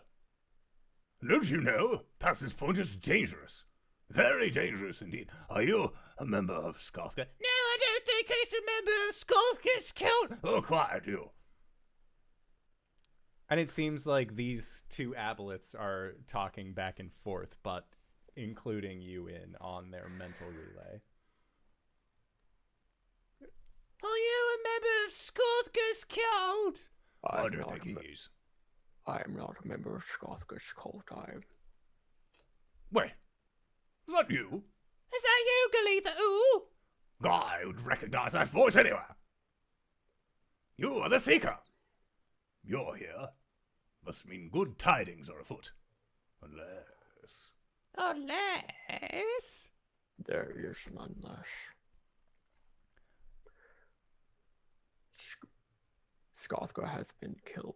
Don't you know? Past this point is dangerous. Very dangerous indeed. Are you a member of Sgothga? No, I don't think he's a member of Sgothga's Count. Oh, quiet, you. and it seems like these two aboleths are talking back and forth, but including you in on their mental relay. Are you a member of Sgothga's Count? I I'm don't not think a he me- is. I am not a member of Sgothga's cult. Wait, is that you? Is that you, Galitha? Ooh? I would recognize that voice anywhere. You are the Seeker. You're here. Must mean good tidings are afoot. Unless... Unless... There is none less. Sgothga has been killed.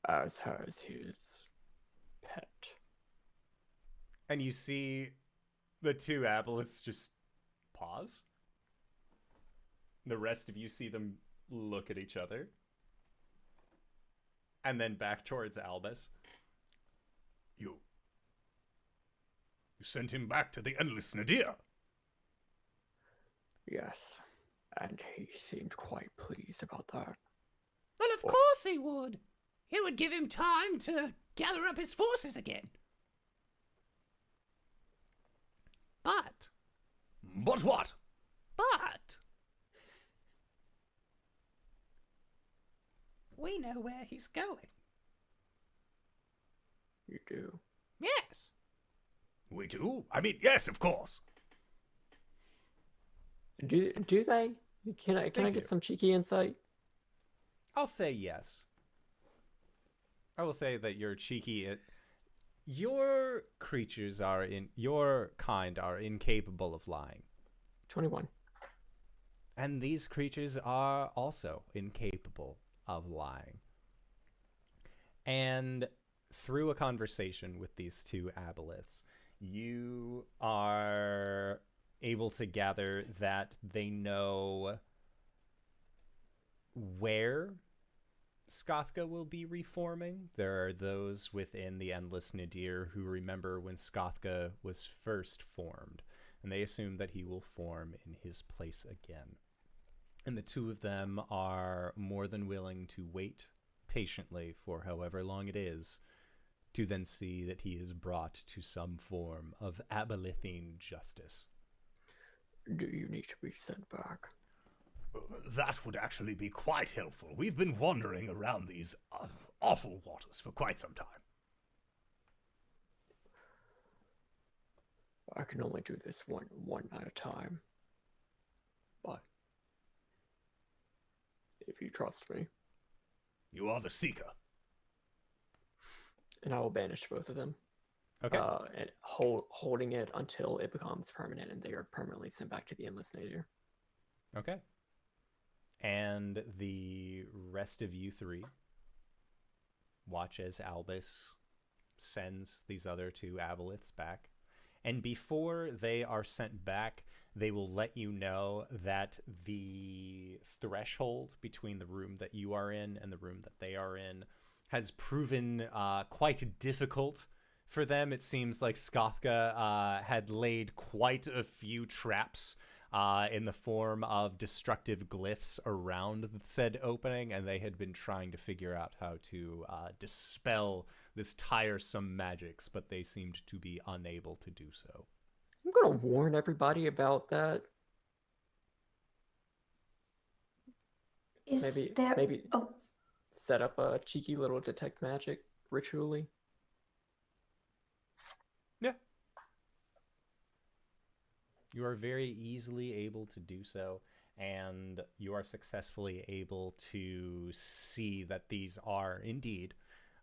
As has his pet. And you see the two aboleths just pause. The rest of you see them look at each other. And then back towards Albus. You sent him back to the Endless Nadir. Yes, and he seemed quite pleased about that. Well, of course he would. It would give him time to gather up his forces again. But... But what? But... we know where he's going. You do. Yes. We do? I mean, yes, of course. Do they? Can I They do. get some cheeky insight? I'll say yes. I will say that you're cheeky. Your creatures your kind are incapable of lying. 21. And these creatures are also incapable of lying. And through a conversation with these two aboleths, you are able to gather that they know where Sgothga will be reforming. There are those within the Endless Nadir who remember when Sgothga was first formed, and they assume that he will form in his place again. And the two of them are more than willing to wait patiently for however long it is to then see that he is brought to some form of abolethine justice. Do you need to be sent back? That would actually be quite helpful. We've been wandering around these awful waters for quite some time. I can only do this one at a time. But if you trust me, You are the Seeker. and I will banish both of them. Okay. And holding it until it becomes permanent, and they are permanently sent back to the Endless Nadir. Okay. And the rest of you three watch as Albus sends these other two aboleths back. And before they are sent back, they will let you know that the threshold between the room that you are in and the room that they are in has proven quite difficult for them. It seems like Sgothga had laid quite a few traps in the form of destructive glyphs around the said opening, and they had been trying to figure out how to dispel this tiresome magics, but they seemed to be unable to do so. I'm gonna warn everybody about that. Is there? Maybe Oh, set up a cheeky little detect magic ritually. Yeah. You are very easily able to do so, and you are successfully able to see that these are indeed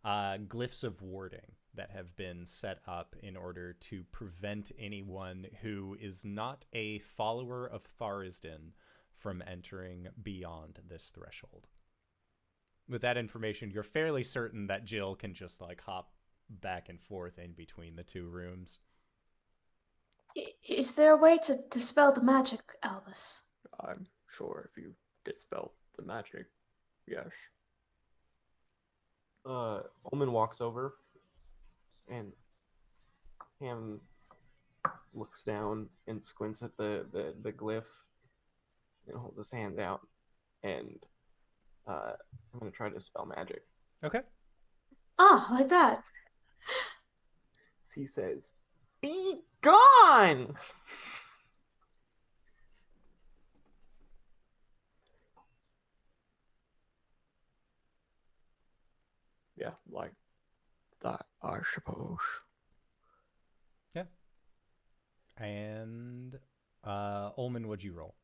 glyphs of warding that have been set up in order to prevent anyone who is not a follower of Tharsden from entering beyond this threshold. With that information, you're fairly certain that Jill can just like hop back and forth in between the two rooms. is there a way to dispel the magic, Albus? I'm sure if you dispel the magic, yes. Ulman walks over and Ham looks down and squints at the glyph and holds his hands out, and I'm gonna try to dispel magic. Okay. Ah, like that. He says, "Be gone!" Yeah, like that, I suppose. Yeah. And Ulman, what'd you roll?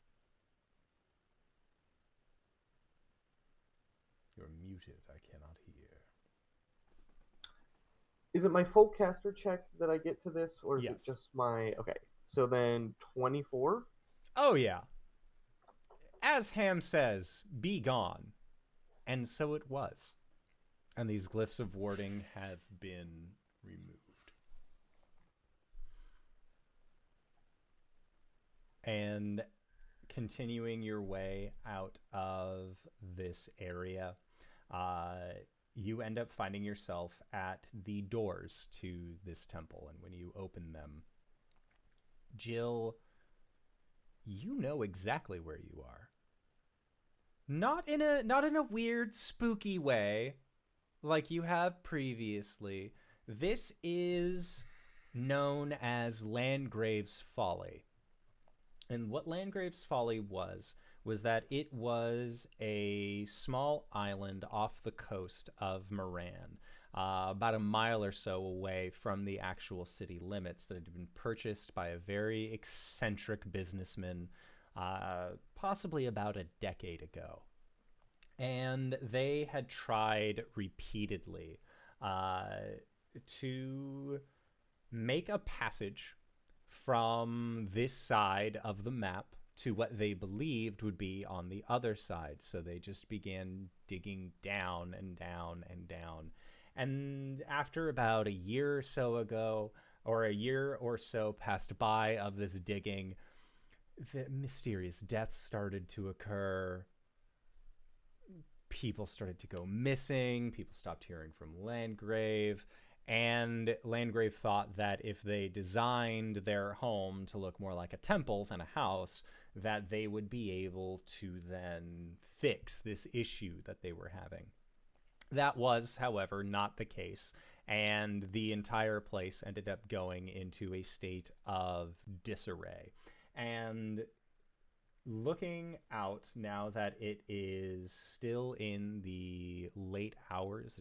You're muted. I cannot hear. Is it my full caster check that I get to this, or is Yes. it just my... Okay, so then 24? Oh, yeah. As Ham says, be gone. And so it was. And these glyphs of warding have been removed. And continuing your way out of this area, you end up finding yourself at the doors to this temple. And when you open them, Jill, you know exactly where you are. Not in a weird, spooky way like you have previously. This is known as Landgrave's Folly. And what Landgrave's Folly was that it was a small island off the coast of Moran, about a mile or so away from the actual city limits, that had been purchased by a very eccentric businessman, possibly about a decade ago. And they had tried repeatedly to make a passage from this side of the map to what they believed would be on the other side. So they just began digging down and down and down. And after about a year or so ago, or a year or so passed by of this digging, the mysterious deaths started to occur. People started to go missing. People stopped hearing from Landgrave. And Landgrave thought that if they designed their home to look more like a temple than a house, that they would be able to then fix this issue that they were having. That was, however, not the case, and the entire place ended up going into a state of disarray. And looking out now that it is still in the late hours,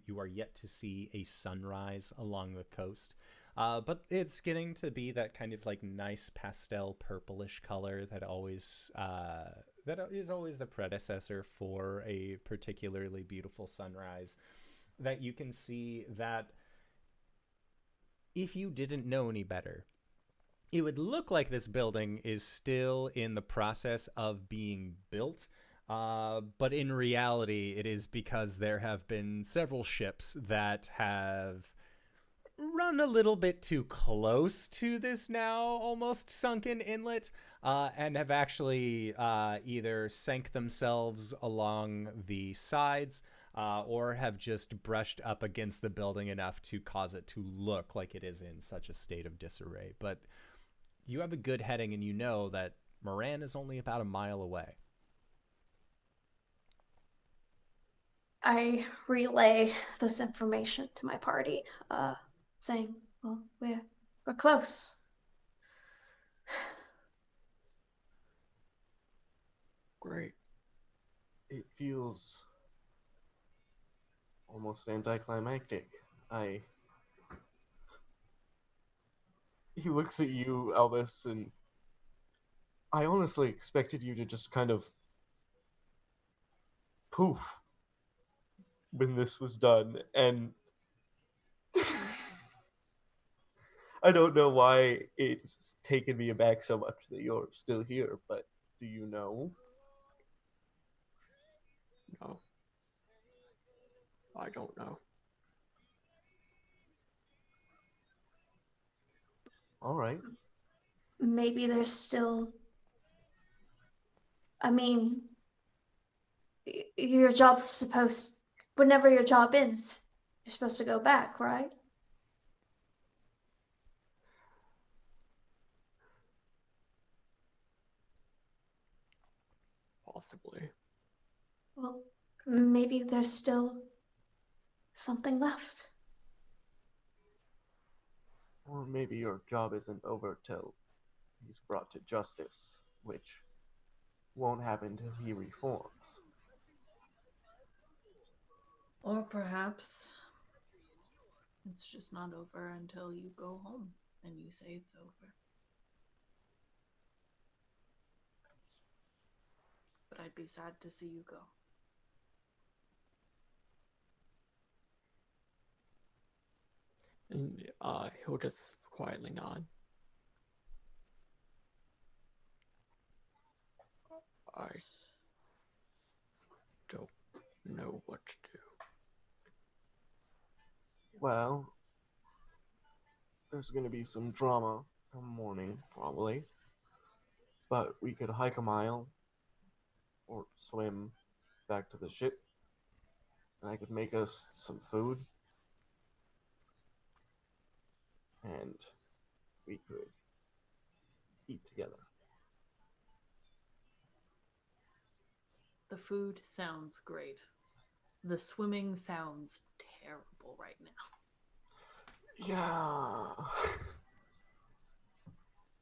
you are yet to see a sunrise along the coast. But it's getting to be that kind of like nice pastel purplish color that is always the predecessor for a particularly beautiful sunrise. That you can see that if you didn't know any better, it would look like this building is still in the process of being built. But in reality, it is because there have been several ships that have run a little bit too close to this now almost sunken inlet, and have actually either sank themselves along the sides or have just brushed up against the building enough to cause it to look like it is in such a state of disarray. But you have a good heading, and you know that Moran is only about a mile away. I relay this information to my party, saying, well, we're close. Great. It feels almost anticlimactic. He looks at you, Albus, and I honestly expected you to just kind of poof when this was done, and I don't know why it's taken me aback so much that you're still here, but do you know? No. I don't know. All right. Maybe there's still... I mean, your job's supposed... Whenever your job ends, you're supposed to go back, right? Possibly. Well, maybe there's still something left. Or maybe your job isn't over till he's brought to justice, which won't happen till he reforms. Or perhaps it's just not over until you go home and you say it's over. But I'd be sad to see you go. And he'll just quietly nod. I don't know what to do. Well, there's going to be some drama come morning, probably. But we could hike a mile or swim back to the ship. And I could make us some food. And we could eat together. The food sounds great. The swimming sounds terrible right now. Yeah.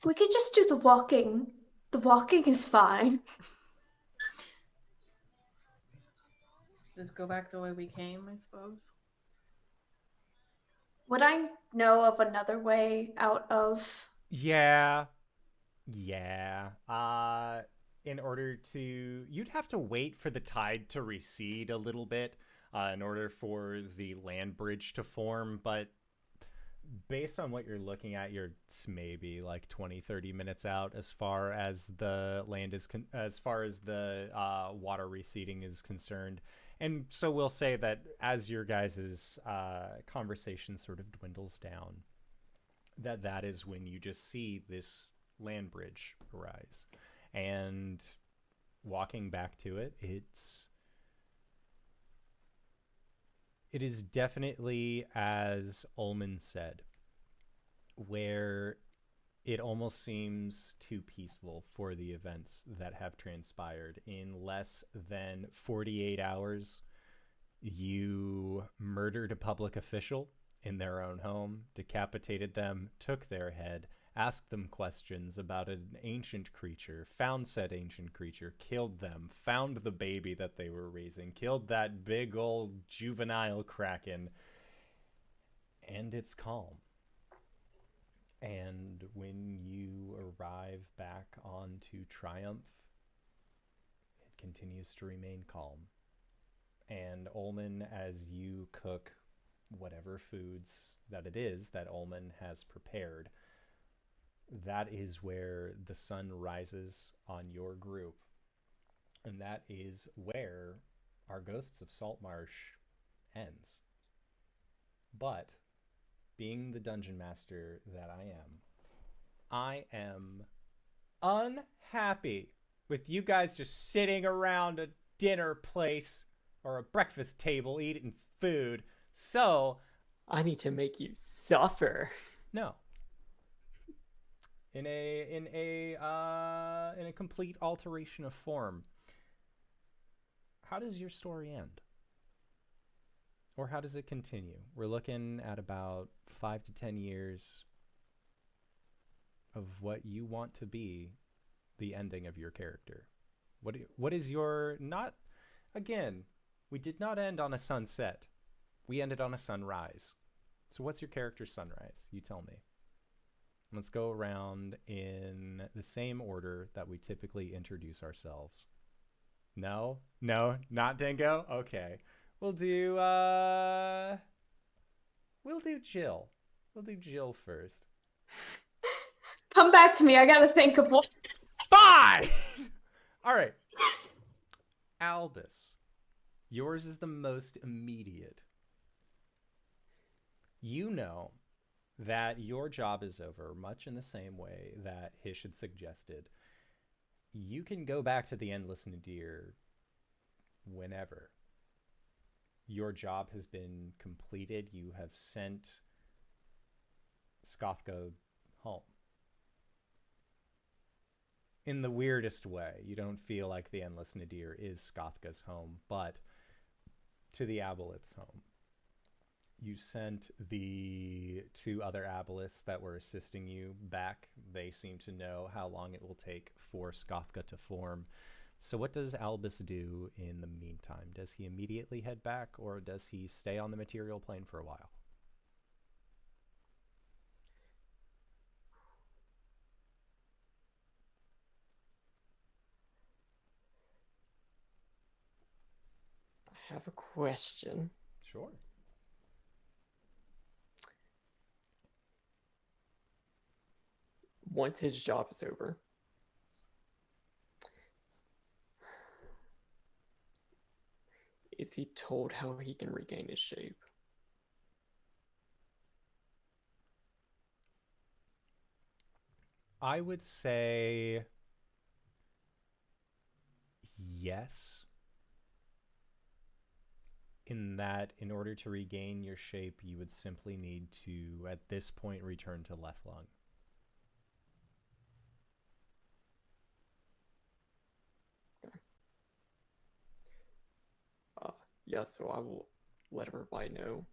We could just do the walking. The walking is fine. Just go back the way we came, I suppose. Would I know of another way out of... Yeah. In order to... You'd have to wait for the tide to recede a little bit in order for the land bridge to form, but based on what you're looking at, you're maybe like 20-30 minutes out as far as the land is as far as the water receding is concerned. And so we'll say that as your guys' conversation sort of dwindles down, that is when you just see this land bridge arise. And walking back to it, it is definitely as Ulman said, where it almost seems too peaceful for the events that have transpired. In less than 48 hours, you murdered a public official in their own home, decapitated them, took their head, asked them questions about an ancient creature, found said ancient creature, killed them, found the baby that they were raising, killed that big old juvenile kraken, and it's calm. And when you arrive back onto Triumph, it continues to remain calm. And Ulman, as you cook whatever foods that it is that Ulman has prepared. That is where the sun rises on your group. And that is where our Ghosts of Saltmarsh ends. But being the dungeon master that I am unhappy with you guys just sitting around a dinner place or a breakfast table eating food. So I need to make you suffer. no. In a complete alteration of form. How does your story end? Or how does it continue? We're looking at about 5 to 10 years of what you want to be the ending of your character. What is your, not, again, we did not end on a sunset. We ended on a sunrise. So what's your character's sunrise? You tell me. Let's go around in the same order that we typically introduce ourselves. No, not Dingo. Okay, we'll do Jill. We'll do Jill first. Come back to me. I gotta think of one. Fine. All right. Albus, yours is the most immediate. You know that your job is over, much in the same way that Hish had suggested. You can go back to the Endless Nadir whenever. Your job has been completed. You have sent Sgothga home. In the weirdest way. You don't feel like the Endless Nadir is Sgothga's home, but to the Aboleth's home. You sent the 2 other Aboleths that were assisting you back. They seem to know how long it will take for Sgothga to form. So what does Albus do in the meantime? Does he immediately head back, or does he stay on the material plane for a while? I have a question. Sure. Once his job is over, is he told how he can regain his shape? I would say yes. In that, in order to regain your shape, you would simply need to, at this point, return to left lung. Yeah, so I will let everybody know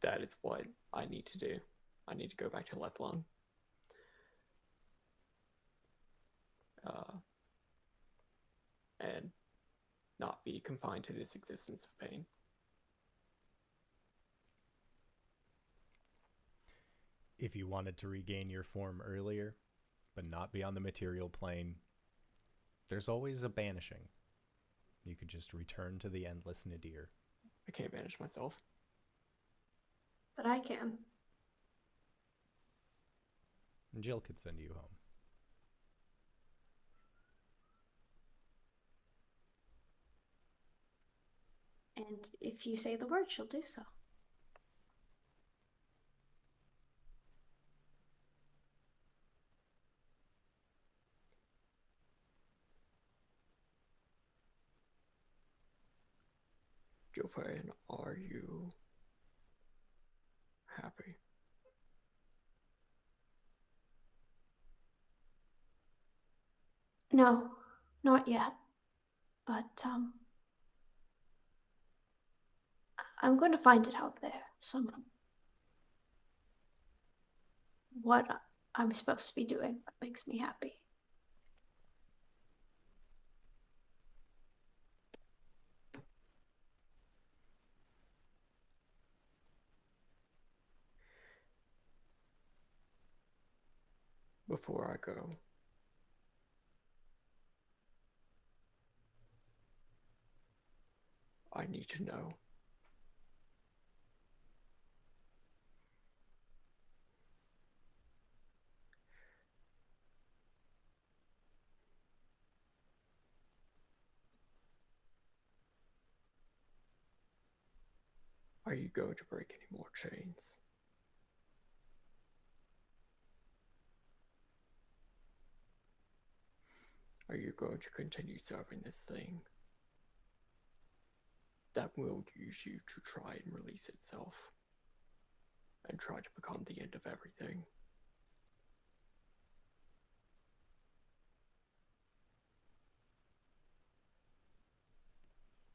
that is what I need to do. I need to go back to left lung. And not be confined to this existence of pain. If you wanted to regain your form earlier, but not be on the material plane, there's always a banishing. You could just return to the Endless Nadir. I can't banish myself. But I can. And Jill could send you home. And if you say the word, she'll do so. Jilfa'en, are you happy? No, not yet. But, I'm going to find it out there somehow. What I'm supposed to be doing, what makes me happy. Before I go, I need to know. Are you going to break any more chains? Are you going to continue serving this thing that will use you to try and release itself and try to become the end of everything?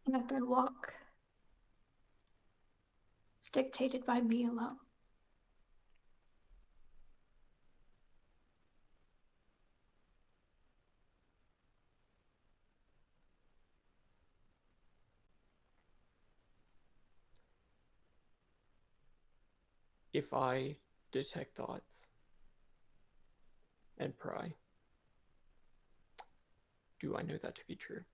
Let that walk is dictated by me alone. If I detect thoughts and pry, do I know that to be true?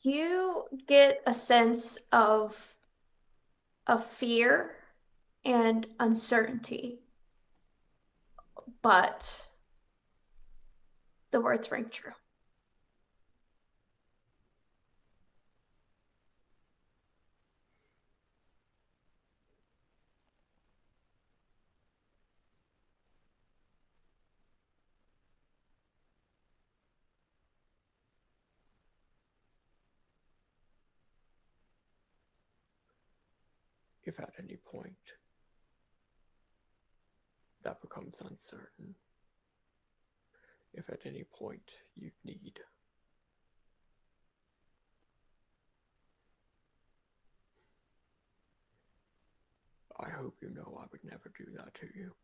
You get a sense of fear and uncertainty, but the words ring true. If at any point that becomes uncertain, if at any point you need I hope you know I would never do that to you.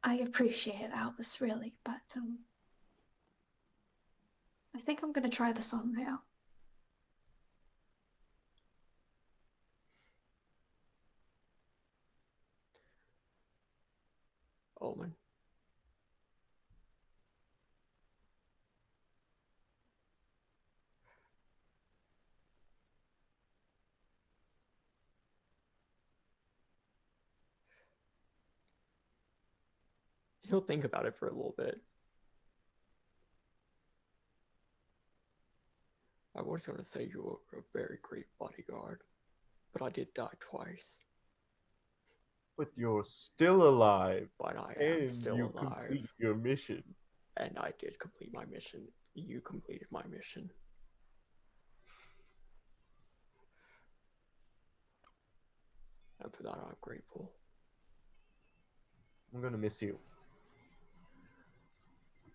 I appreciate it, Albus, really, but I think I'm gonna try this on now. Ulman. He'll think about it for a little bit. I was going to say you were a very great bodyguard, but I did die twice. But you're still alive. But I am And still you alive. complete your mission. And I did complete my mission. You completed my mission. And for that, I'm grateful. I'm gonna miss you.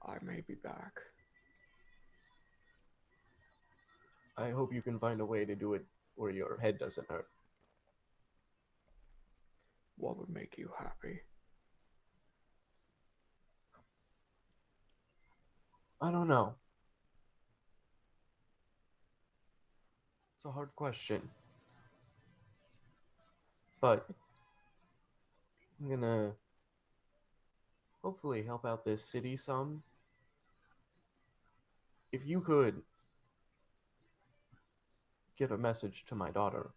I may be back. I hope you can find a way to do it where your head doesn't hurt. What would make you happy? I don't know. It's a hard question. But I'm gonna hopefully help out this city some. If you could get a message to my daughter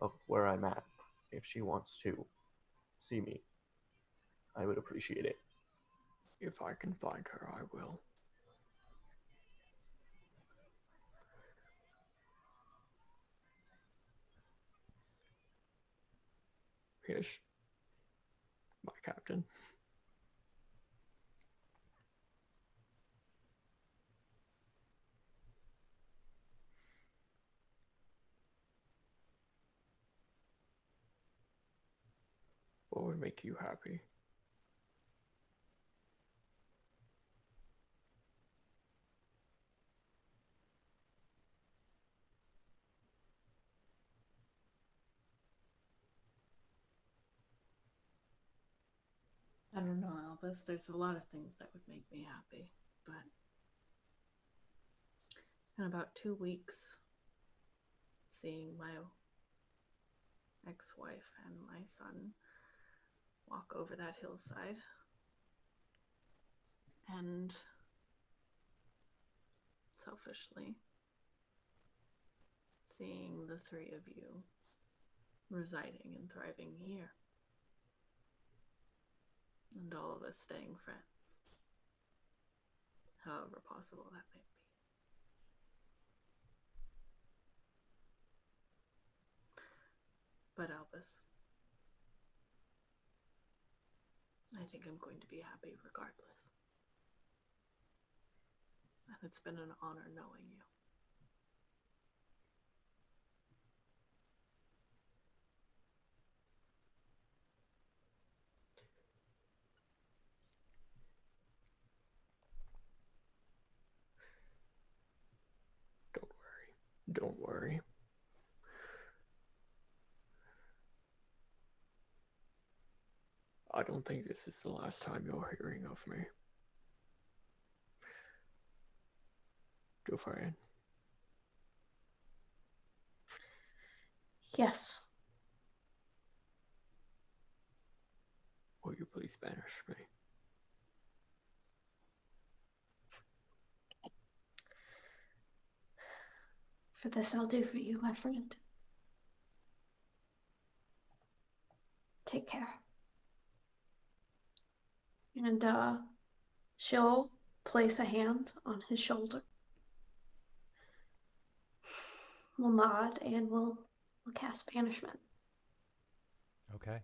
of where I'm at, if she wants to see me, I would appreciate it. If I can find her, I will. Hish, my captain. What would make you happy? I don't know, Albus. There's a lot of things that would make me happy, but in about 2 weeks, seeing my ex-wife and my son walk over that hillside And selfishly, seeing the three of you residing and thriving here, and all of us staying friends, however possible that may be. But Albus, I think I'm going to be happy regardless. And it's been an honor knowing you. Don't worry. I don't think this is the last time you're hearing of me. Jilfa'en. Yes. Will you please banish me? For this I'll do for you, my friend. Take care. And she'll place a hand on his shoulder. We'll nod and we'll cast banishment. Okay.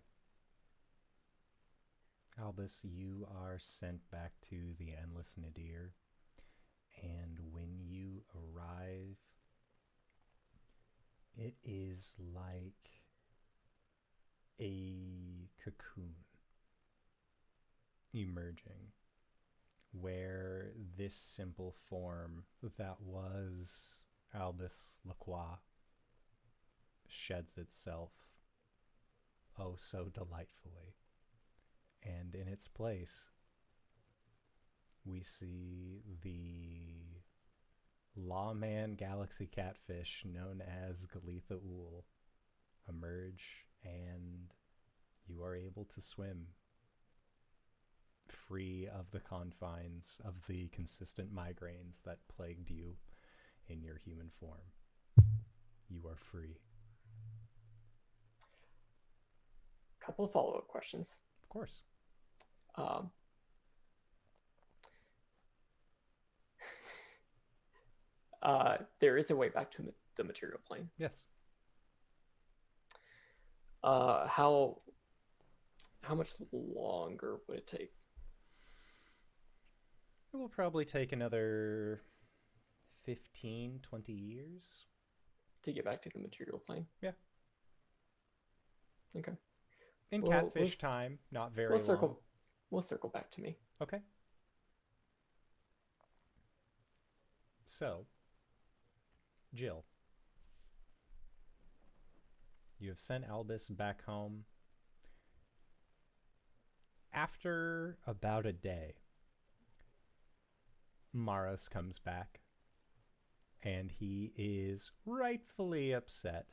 Albus, you are sent back to the Endless Nadir, and when you arrive, it is like a cocoon emerging, where this simple form that was Albus Lacroix sheds itself oh so delightfully. And in its place, we see the lawman galaxy catfish known as KyleWithAnN emerge, and you are able to swim free of the confines of the consistent migraines that plagued you in your human form. You are free. Couple of follow-up questions. Of course. There is a way back to the material plane. Yes. How much longer would it take? It will probably take another 15, 20 years. To get back to the material plane? Yeah. Okay. In Well, catfish time, not very long. We'll circle back to me. Okay. So, Jill, you have sent Albus back home. After about a day, Maros comes back, and he is rightfully upset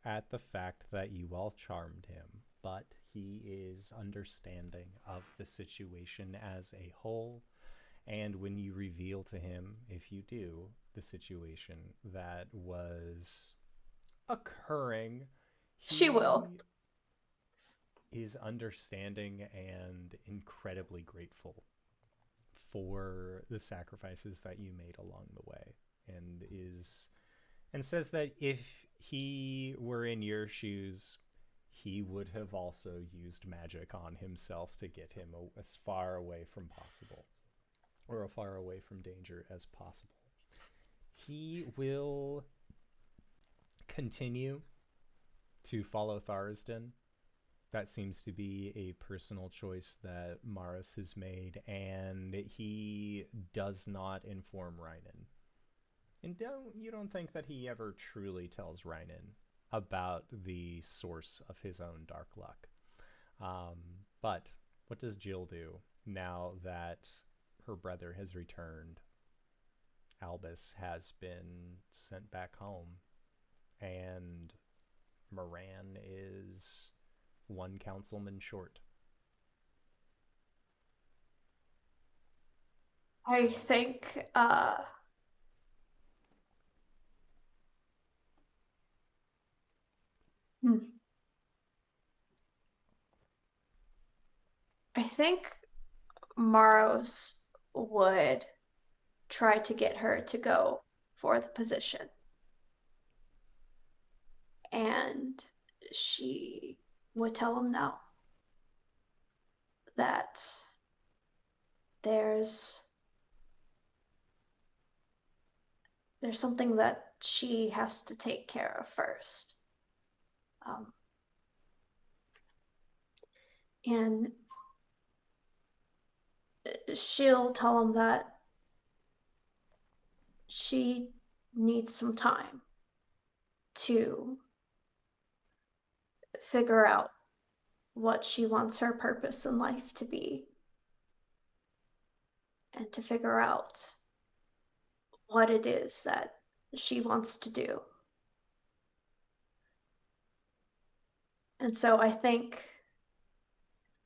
at the fact that you all charmed him, but he is understanding of the situation as a whole. And when you reveal to him, if you do, the situation that was occurring, She will. is understanding and incredibly grateful for the sacrifices that you made along the way, and says that if he were in your shoes, he would have also used magic on himself to get him as far away from possible, or as far away from danger as possible. He will continue to follow Tharsden. That seems to be a personal choice that Maros has made, and he does not inform Reinen. And you don't think that he ever truly tells Reinen about the source of his own dark luck. But what does Jill do now that her brother has returned? Albus has been sent back home, and Moran is one councilman short. I think hmm. I think Maros would try to get her to go for the position. And she would tell him no. That there's something that she has to take care of first. And she'll tell him that she needs some time to figure out what she wants her purpose in life to be, and to figure out what it is that she wants to do. And so I think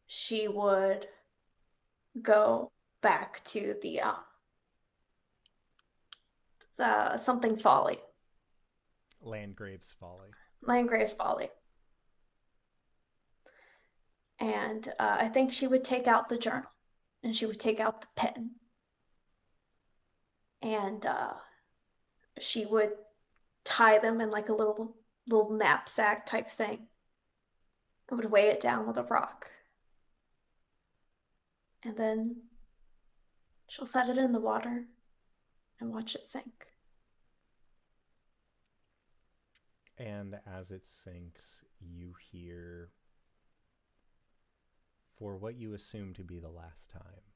she would go back to the something folly. Landgrave's Folly. Landgrave's Folly. And I think she would take out the journal, and she would take out the pen, and she would tie them in like a little knapsack type thing, and would weigh it down with a rock. And then she'll set it in the water and watch it sink. And as it sinks, you hear, for what you assume to be the last time,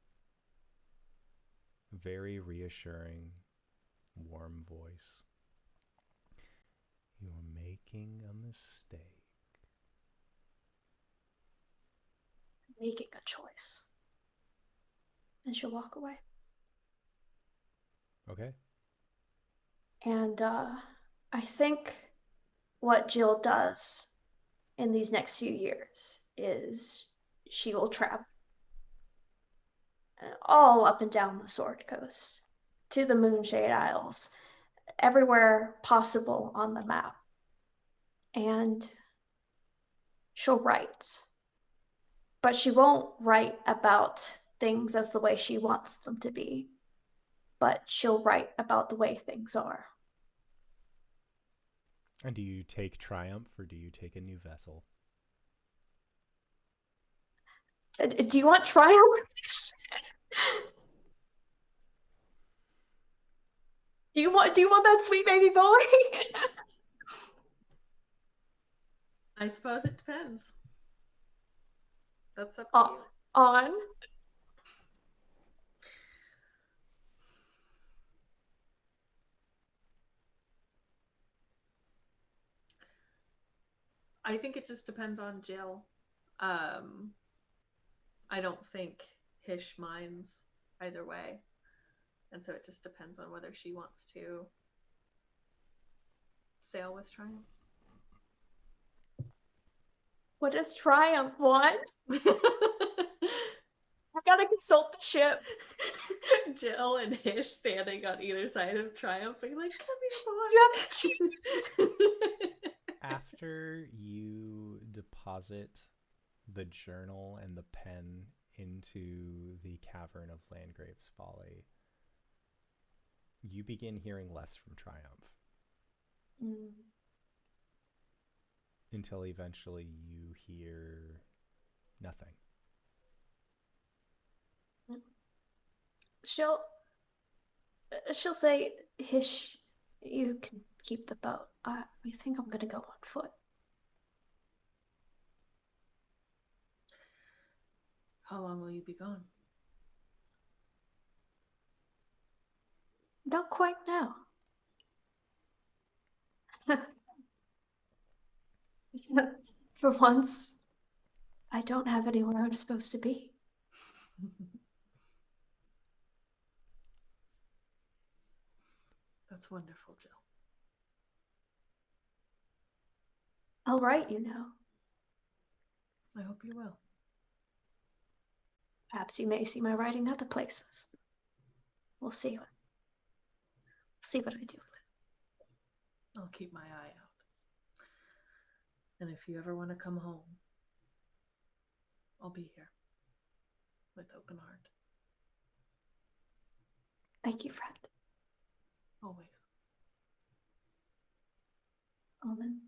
very reassuring, warm voice. You're making a mistake. Making a choice. And she'll walk away. Okay. And I think what Jill does in these next few years is she will travel all up and down the Sword Coast, to the Moonshade Isles, everywhere possible on the map. And she'll write. But she won't write about things as the way she wants them to be. But she'll write about the way things are. And do you take Triumph, or do you take a new vessel? Do you want Triumph? Do you want that sweet baby boy? I suppose it depends. That's up to you. On? I think it just depends on Jill. I don't think Hish minds either way. And so it just depends on whether she wants to sail with Triumph. What does Triumph want? I've got to consult the ship. Jill and Hish standing on either side of Triumph, being like, "Come here, boy." You have to choose. After you deposit the journal and the pen into the cavern of Landgrave's Folly, you begin hearing less from Triumph. Until eventually you hear nothing. She'll say, Hish, you can keep the boat. I think I'm gonna go on foot. How long will you be gone? Not quite now. For once, I don't have anywhere I'm supposed to be. That's wonderful, Jill. I'll write, you know. I hope you will. Perhaps you may see my writing other places. we'll see what I do. I'll keep my eye out. And if you ever want to come home, I'll be here with open heart. Thank you, friend. Always. Ulman.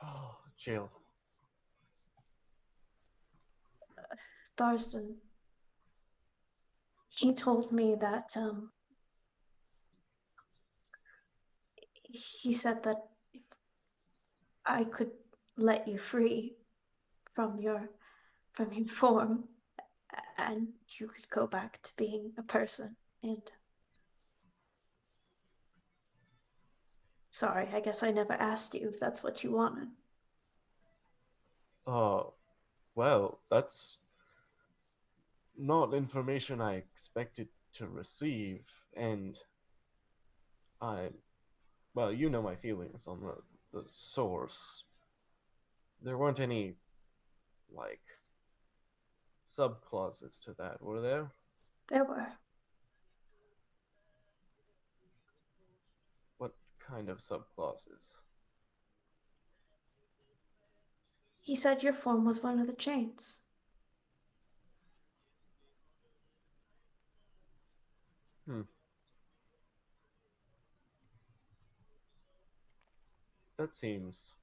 Oh, Jill. Tharsden. He told me that he said that if I could let you free from your form, and you could go back to being a person. And sorry, I guess I never asked you if that's what you wanted. Well, that's not information I expected to receive, and well, you know my feelings on the source. There weren't any, like, sub-clauses to that, were there? There were. What kind of sub-clauses? He said your form was one of the chains. That seems...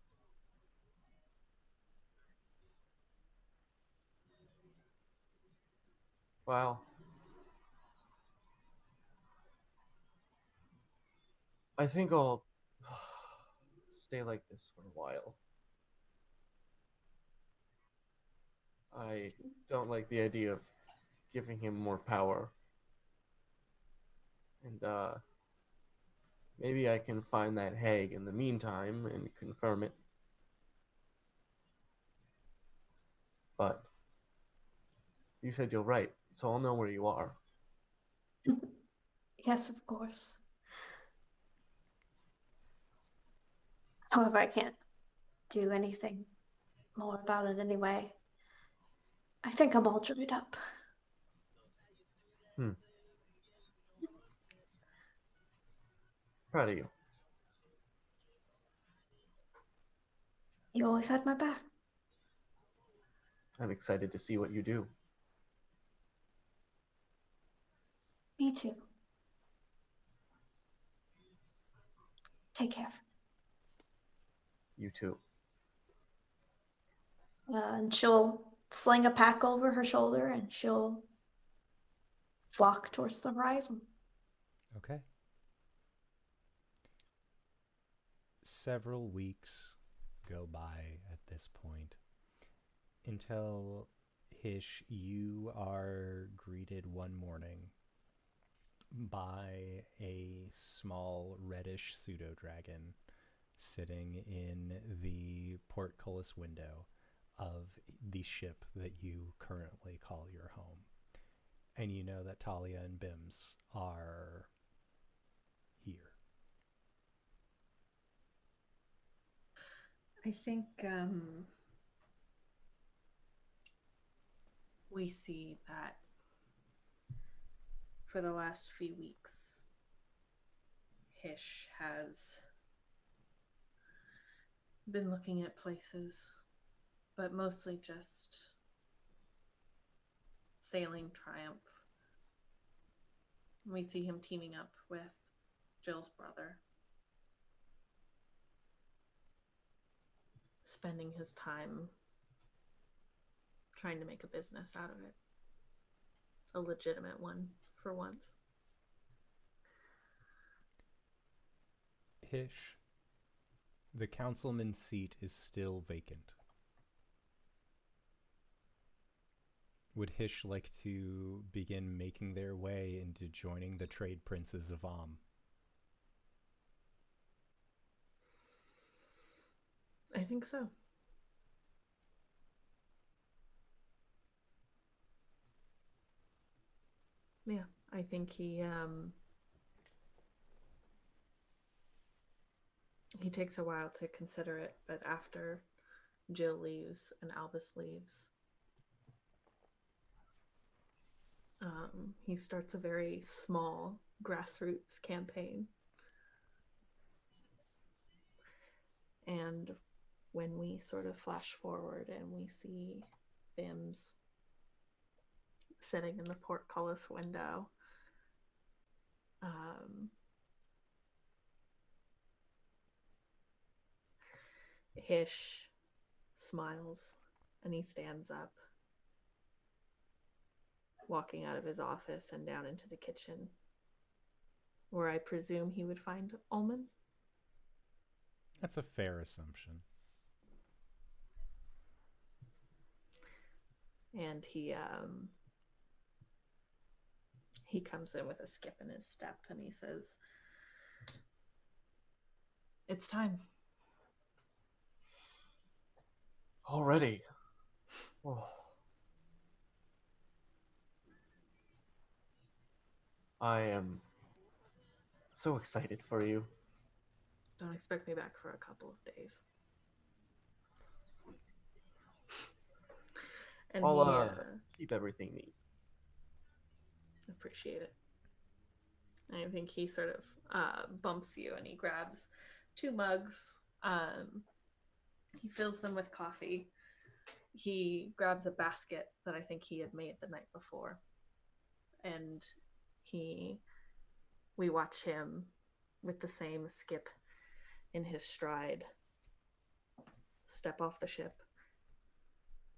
Well... I think I'll stay like this for a while. I don't like the idea of giving him more power. And, maybe I can find that hag in the meantime and confirm it. But you said you're right, so I'll know where you are. Yes, of course. However, I can't do anything more about it anyway. I think I'm all dried up. Proud of you. You always had my back. I'm excited to see what you do. Me too. Take care. You too. And she'll sling a pack over her shoulder and she'll walk towards the horizon. Okay. Several weeks go by at this point until, Hish, you are greeted one morning by a small reddish pseudo-dragon sitting in the portcullis window of the ship that you currently call your home. And you know that Talia and Bims are here. I think we see that for the last few weeks, Hish has been looking at places, but mostly just sailing Triumph. We see him teaming up with Jill's brother, spending his time trying to make a business out of it. A legitimate one, for once. Hish, the councilman's seat is still vacant. Would Hish like to begin making their way into joining the trade princes of I think so. Yeah, I think he takes a while to consider it, but after Jill leaves and Albus leaves, He starts a very small grassroots campaign. And when we sort of flash forward and we see Bims sitting in the portcullis window, Hish smiles and he stands up, walking out of his office and down into the kitchen, where I presume he would find Ulman. That's a fair assumption. And he comes in with a skip in his step and he says, "It's time." Already. Oh. I am so excited for you. Don't expect me back for a couple of days. And I'll keep everything neat. Appreciate it. I think he sort of bumps you and he grabs 2 mugs. He fills them with coffee. He grabs a basket that I think he had made the night before. And we watch him with the same skip in his stride step off the ship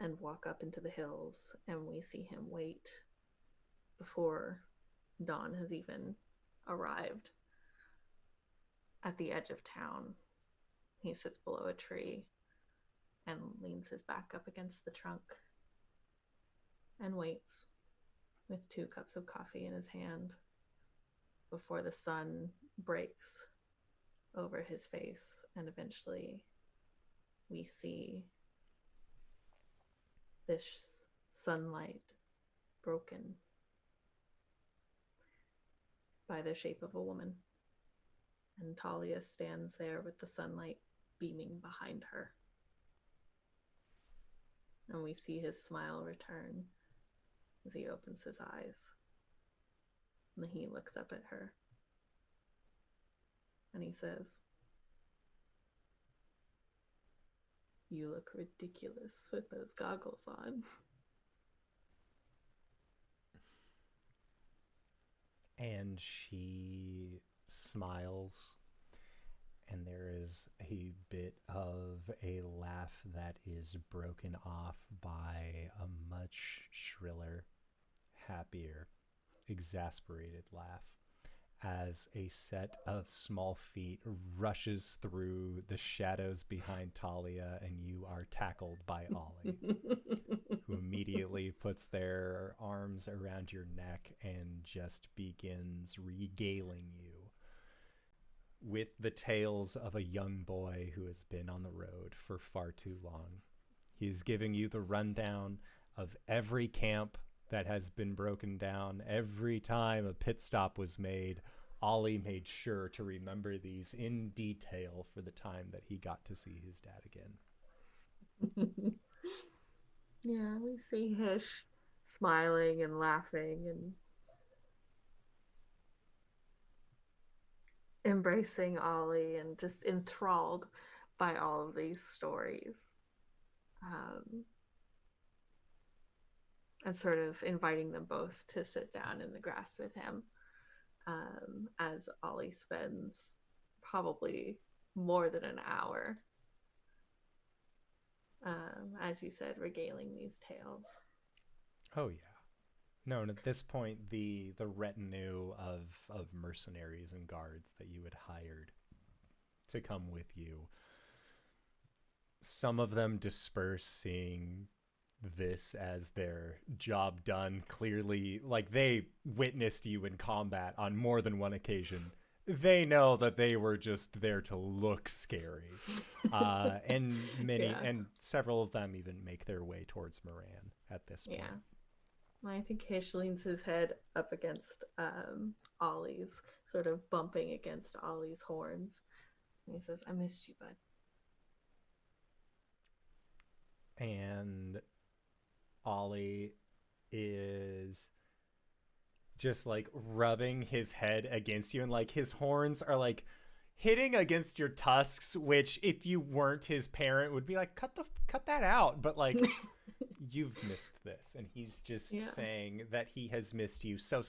and walk up into the hills, and we see him wait before dawn has even arrived at the edge of town. He sits below a tree and leans his back up against the trunk and waits with 2 cups of coffee in his hand before the sun breaks over his face, and eventually we see this sunlight broken by the shape of a woman. And Talia stands there with the sunlight beaming behind her. And we see his smile return as he opens his eyes. And he looks up at her. And he says, "You look ridiculous with those goggles on." And she smiles, and there is a bit of a laugh that is broken off by a much shriller, happier, exasperated laugh as a set of small feet rushes through the shadows behind Talia, and you are tackled by Ollie, who immediately puts their arms around your neck and just begins regaling you with the tales of a young boy who has been on the road for far too long. He's giving you the rundown of every camp that has been broken down. Every time a pit stop was made, Ollie made sure to remember these in detail for the time that he got to see his dad again. Yeah, we see Hish smiling and laughing and embracing Ollie and just enthralled by all of these stories. And sort of inviting them both to sit down in the grass with him, as Ollie spends probably more than an hour, as you said, regaling these tales. Oh yeah. No, and at this point, the retinue of mercenaries and guards that you had hired to come with you, some of them disperse, seeing this as their job done. Clearly, like, they witnessed you in combat on more than one occasion. They know that they were just there to look scary. And and several of them even make their way towards Moran at this point. Yeah. I think Hish leans his head up against Ollie's, sort of bumping against Ollie's horns. And he says, "I missed you, bud." And Ollie is just like rubbing his head against you, and like his horns are like hitting against your tusks, which if you weren't his parent would be like, cut that out. But like you've missed this, and he's just saying that he has missed you so,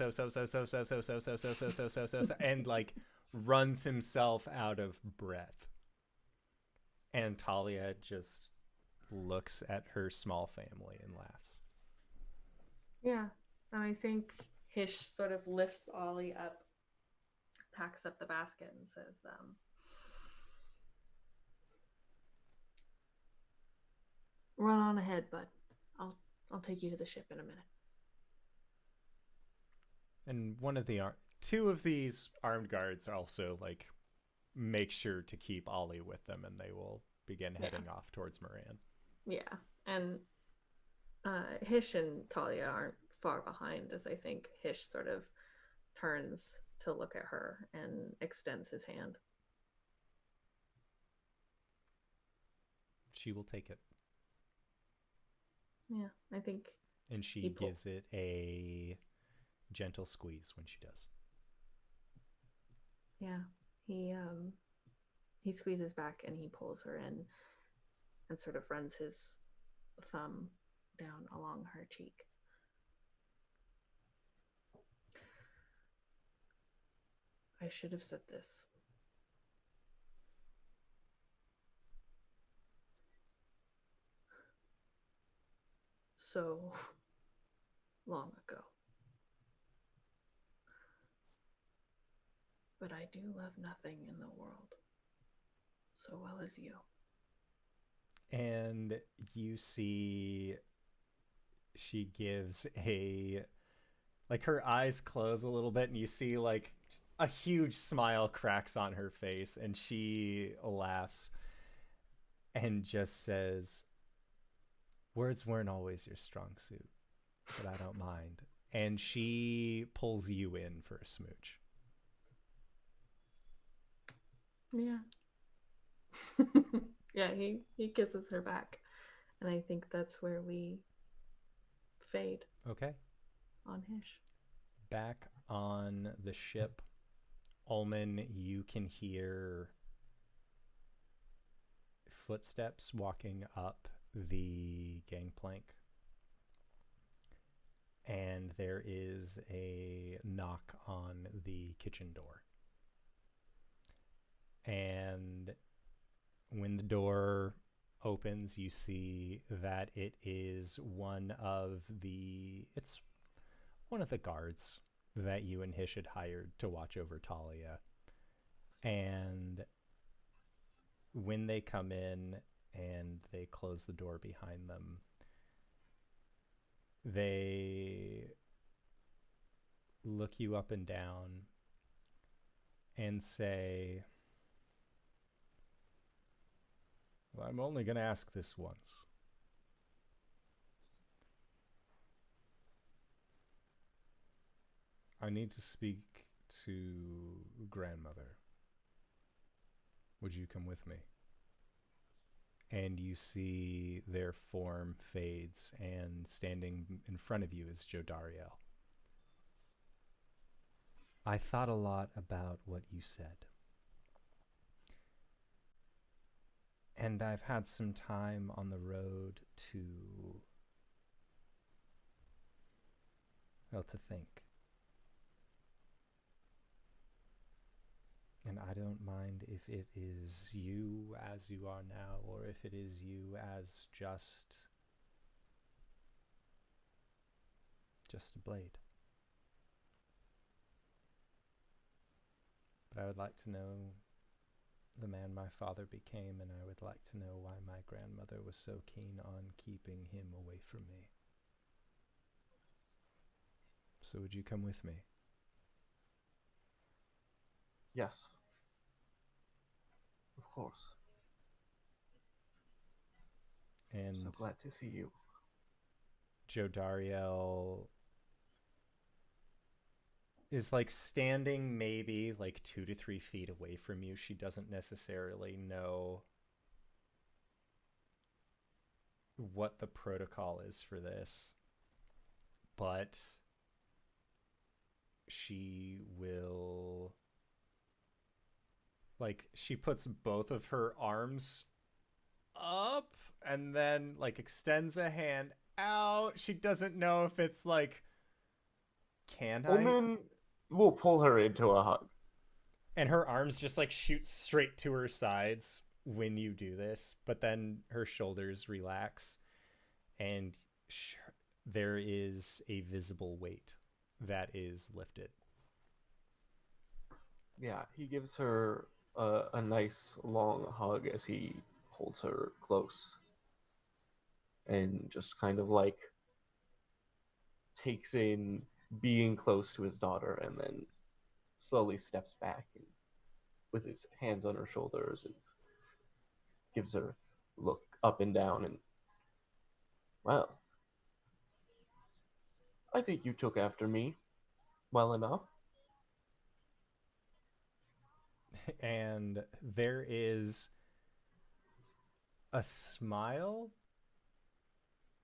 and like runs himself out of breath. And Talia just looks at her small family and laughs. Yeah, and I think Hish sort of lifts Ollie up, packs up the basket, and says, "Run on ahead, bud. I'll take you to the ship in a minute." And two of these armed guards also like make sure to keep Ollie with them, and they will begin heading off towards Moran. Yeah, and Hish and Talia aren't far behind, as I think Hish sort of turns to look at her and extends his hand. She will take it. Yeah, I think. And she gives it a gentle squeeze when she does. Yeah, he squeezes back and he pulls her in and sort of runs his thumb down along her cheek. I should have said this. So long ago. But I do love nothing in the world so well as you. And you see she gives her eyes close a little bit, and you see like a huge smile cracks on her face, and she laughs and just says, "Words weren't always your strong suit, but I don't mind." And she pulls you in for a smooch. Yeah. Yeah, he kisses her back. And I think that's where we fade. Okay. On Hish. Back on the ship, Ulman, you can hear footsteps walking up the gangplank. And there is a knock on the kitchen door. And when the door opens, you see that it's one of the guards that you and Hish had hired to watch over Talia. And when they come in and they close the door behind them, they look you up and down and say, "Well, I'm only going to ask this once. I need to speak to grandmother. Would you come with me?" And you see their form fades, and standing in front of you is Jodariel. "I thought a lot about what you said. And I've had some time on the road to think. And I don't mind if it is you as you are now, or if it is you as just a blade. But I would like to know the man my father became, and I would like to know why my grandmother was so keen on keeping him away from me. So would you come with me?" Yes. Of course. And So glad to see you. Jodariel is like standing maybe like 2 to 3 feet away from you. She doesn't necessarily know what the protocol is for this, but she will, like, she puts both of her arms up and then, like, extends a hand out. She doesn't know if it's like, can I? Ulman will pull her into a hug. And her arms just, like, shoot straight to her sides when you do this, but then her shoulders relax, and there is a visible weight that is lifted. Yeah, he gives her a nice long hug as he holds her close and just kind of like takes in being close to his daughter and then slowly steps back and, with his hands on her shoulders, and gives her a look up and down and, well, I think you took after me well enough. And there is a smile,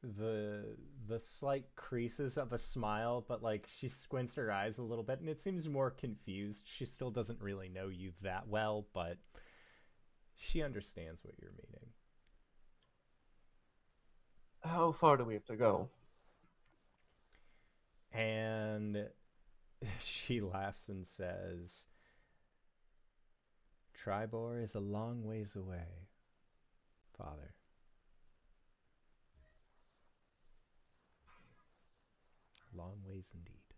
the slight creases of a smile, but like she squints her eyes a little bit and it seems more confused. She still doesn't really know you that well, but she understands what you're meaning. How far do we have to go? And she laughs and says, Tribor is a long ways away, Father. Long ways indeed.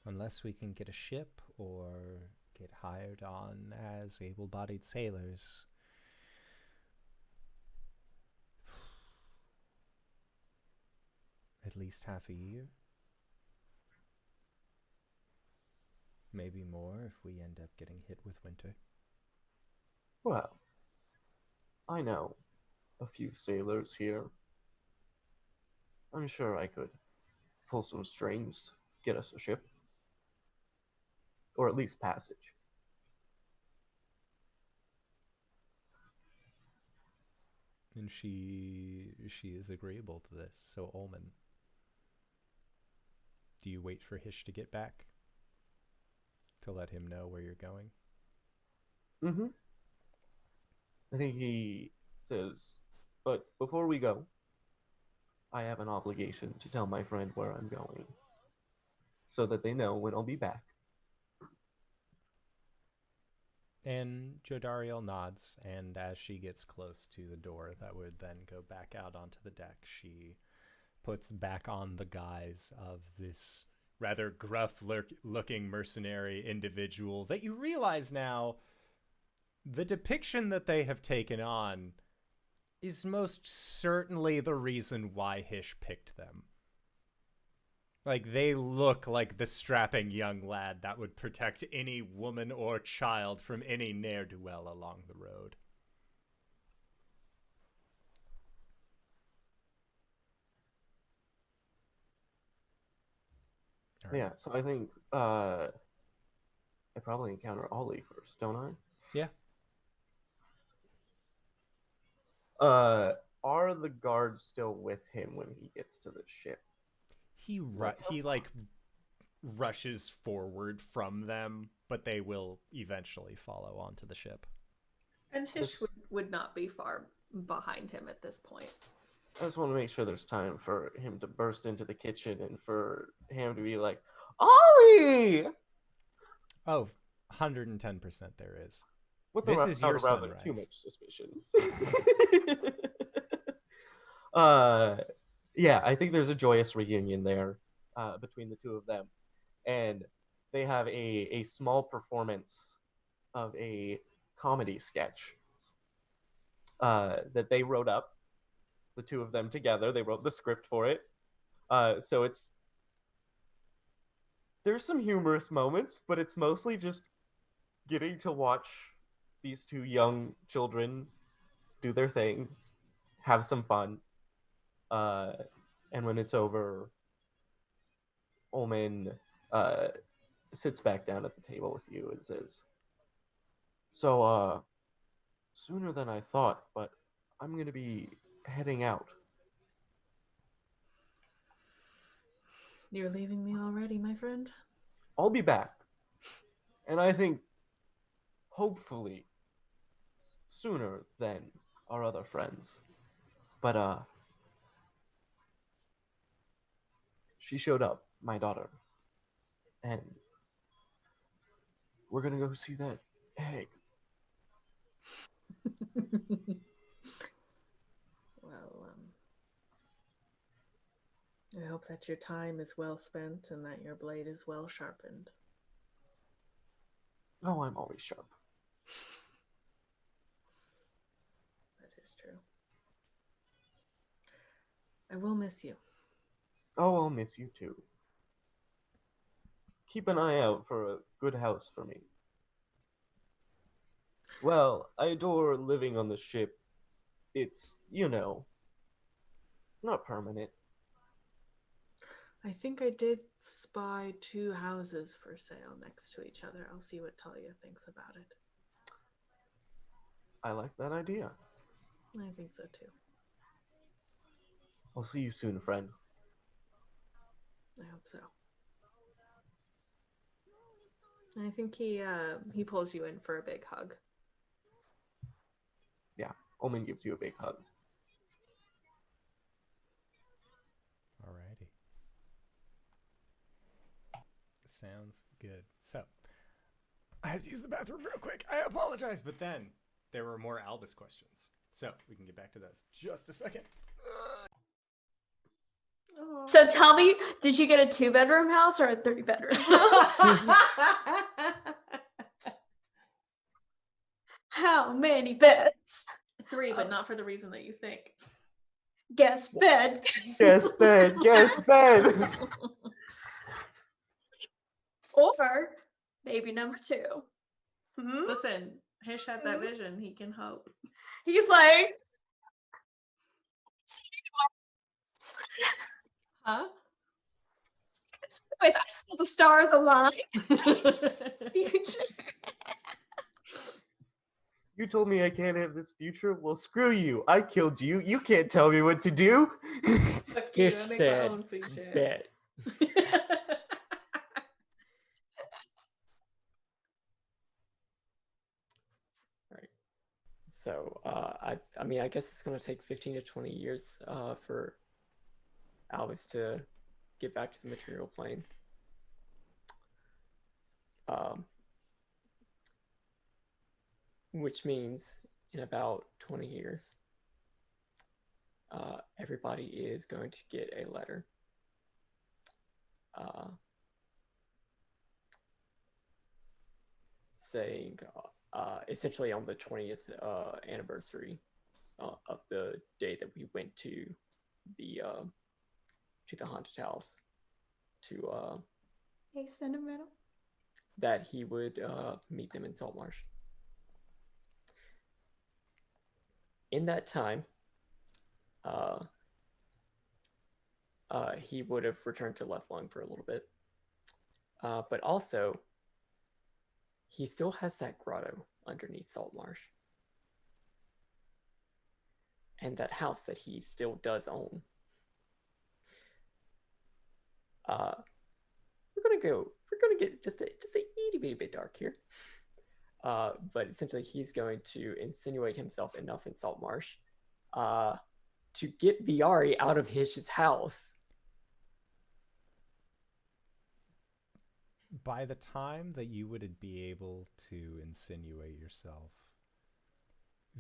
Unless we can get a ship or get hired on as able-bodied sailors. At least half a year. Maybe more if we end up getting hit with winter. Well, I know a few sailors here. I'm sure I could pull some strings, get us a ship. Or at least passage. And she is agreeable to this. So Ulman, do you wait for Hish to get back to let him know where you're going? Mm-hmm. I think he says, but before we go, I have an obligation to tell my friend where I'm going, so that they know when I'll be back. And Jodariel nods, and as she gets close to the door that would then go back out onto the deck, she puts back on the guise of this rather gruff-looking mercenary individual that you realize now the depiction that they have taken on is most certainly the reason why Hish picked them. Like, they look like the strapping young lad that would protect any woman or child from any ne'er-do-well along the road. All right. Yeah, so I think I probably encounter Ollie first, don't I? Yeah. Are the guards still with him when he gets to the ship? He rushes forward from them, but they will eventually follow onto the ship. And Hish would not be far behind him at this point. I just want to make sure there's time for him to burst into the kitchen and for him to be like, Ollie! Oh, 110% there is. With This is your rather sunrise. too much suspicion. Yeah, I think there's a joyous reunion there between the two of them. And they have a small performance of a comedy sketch that they wrote up, the two of them together. They wrote the script for it. So there's some humorous moments, but it's mostly just getting to watch these two young children do their thing, have some fun. And when it's over, Ulman sits back down at the table with you and says, so, sooner than I thought, but I'm going to be heading out. You're leaving me already, my friend? I'll be back. And I think, hopefully, sooner than our other friends. But, she showed up, my daughter. And we're gonna go see that egg. Well, I hope that your time is well spent and that your blade is well sharpened. Oh, I'm always sharp. That is true. I will miss you. Oh, I'll miss you too. Keep an eye out for a good house for me. Well, I adore living on the ship. It's, not permanent. I think I did spy 2 houses for sale next to each other. I'll see what Talia thinks about it. I like that idea. I think so too. I'll see you soon, friend. I hope so. I think he pulls you in for a big hug. Yeah, Ulman gives you a big hug. Alrighty. Sounds good. So, I had to use the bathroom real quick. I apologize, but then there were more Albus questions. So, we can get back to those just a second. So tell me, did you get a 2-bedroom house or a 3-bedroom house? How many beds? 3, but not for the reason that you think. Guest bed. Guest bed, guest bed. Or baby number 2. Listen, Hish had that vision. He can hope. He's like, Huh? anyways, I saw the stars align. Future. You told me I can't have this future? Well, screw you. I killed you. You can't tell me what to do. Hish said, bet. So, I mean, I guess it's going to take 15 to 20 years for Albus to get back to the material plane. Which means in about 20 years, everybody is going to get a letter. Saying, essentially on the 20th anniversary of the day that we went to the haunted house to Hey, sentimental. that he would meet them in Saltmarsh. In that time, he would have returned to Left Lung for a little bit, but also he still has that grotto underneath Saltmarsh. And that house that he still does own. We're gonna get just a itty bitty bit dark here. But essentially he's going to insinuate himself enough in Saltmarsh to get Viari out of Hish's house. By the time that you would be able to insinuate yourself,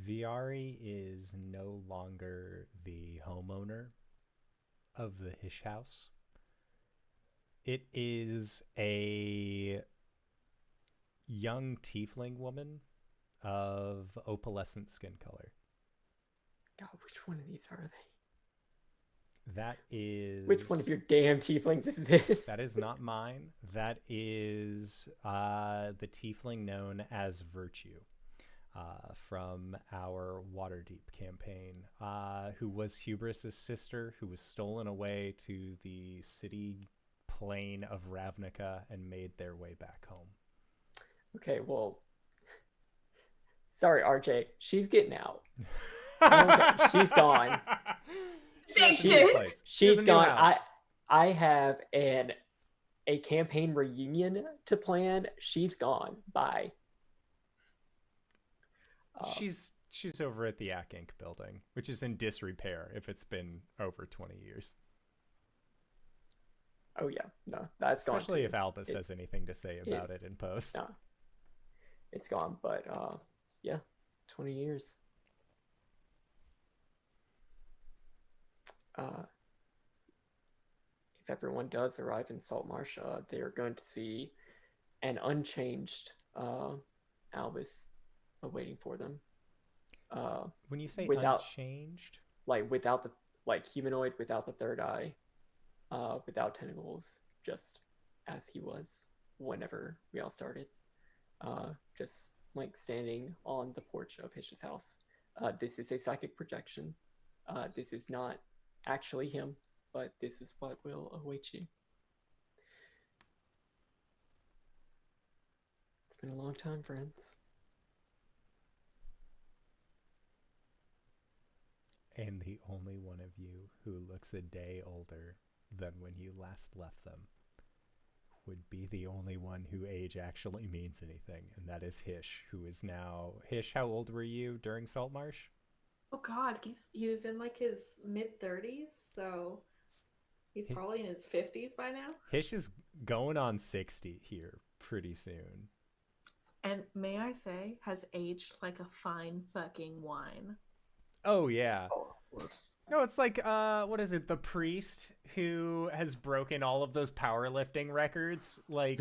Viari is no longer the homeowner of the Hish house. It is a young tiefling woman of opalescent skin color. God, which one of these are they? That is... Which one of your damn tieflings is this? That is not mine. That is the tiefling known as Virtue from our Waterdeep campaign, who was Hubris's sister, who was stolen away to the city plain of Ravnica and made their way back home. Okay, well, sorry, RJ, she's getting out. Okay, she's gone. She's gone. I have an a campaign reunion to plan, she's gone. Bye. She's over at the Ac Inc. building, which is in disrepair if it's been over 20 years. Oh yeah, no, that's gone. Especially too. if Albus has anything to say about it in post. No, it's gone. But yeah, 20 years. If everyone does arrive in Saltmarsh, they are going to see an unchanged Albus awaiting for them. When you say without, unchanged, like without the humanoid, without the third eye, without tentacles, just as he was whenever we all started, just like standing on the porch of Hish's house. This is a psychic projection. This is not actually him, but this is what will await you. It's been a long time, friends. and the only one of you who looks a day older than when you last left them would be the only one who age actually means anything, and that is Hish, who is now... Hish, how old were you during Saltmarsh? Oh God, he was in like his mid-30s, so he's probably in his 50s by now. Hish is going on 60 here pretty soon. And may I say, has aged like a fine fucking wine. Oh, yeah. Oh, of course. No, it's like, what is it? The priest who has broken all of those powerlifting records. Like,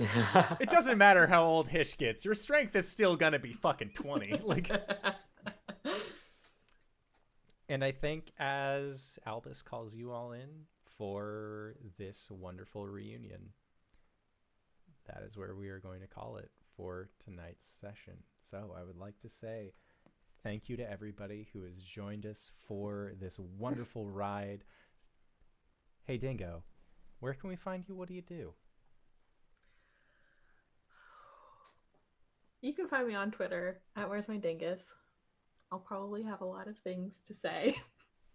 it doesn't matter how old Hish gets. Your strength is still gonna be fucking 20. Like, and I think as Albus calls you all in for this wonderful reunion, that is where we are going to call it for tonight's session. So I would like to say thank you to everybody who has joined us for this wonderful ride. Hey, Dingo, where can we find you? What do you do? You can find me on Twitter at WheresMyDingus. I'll probably have a lot of things to say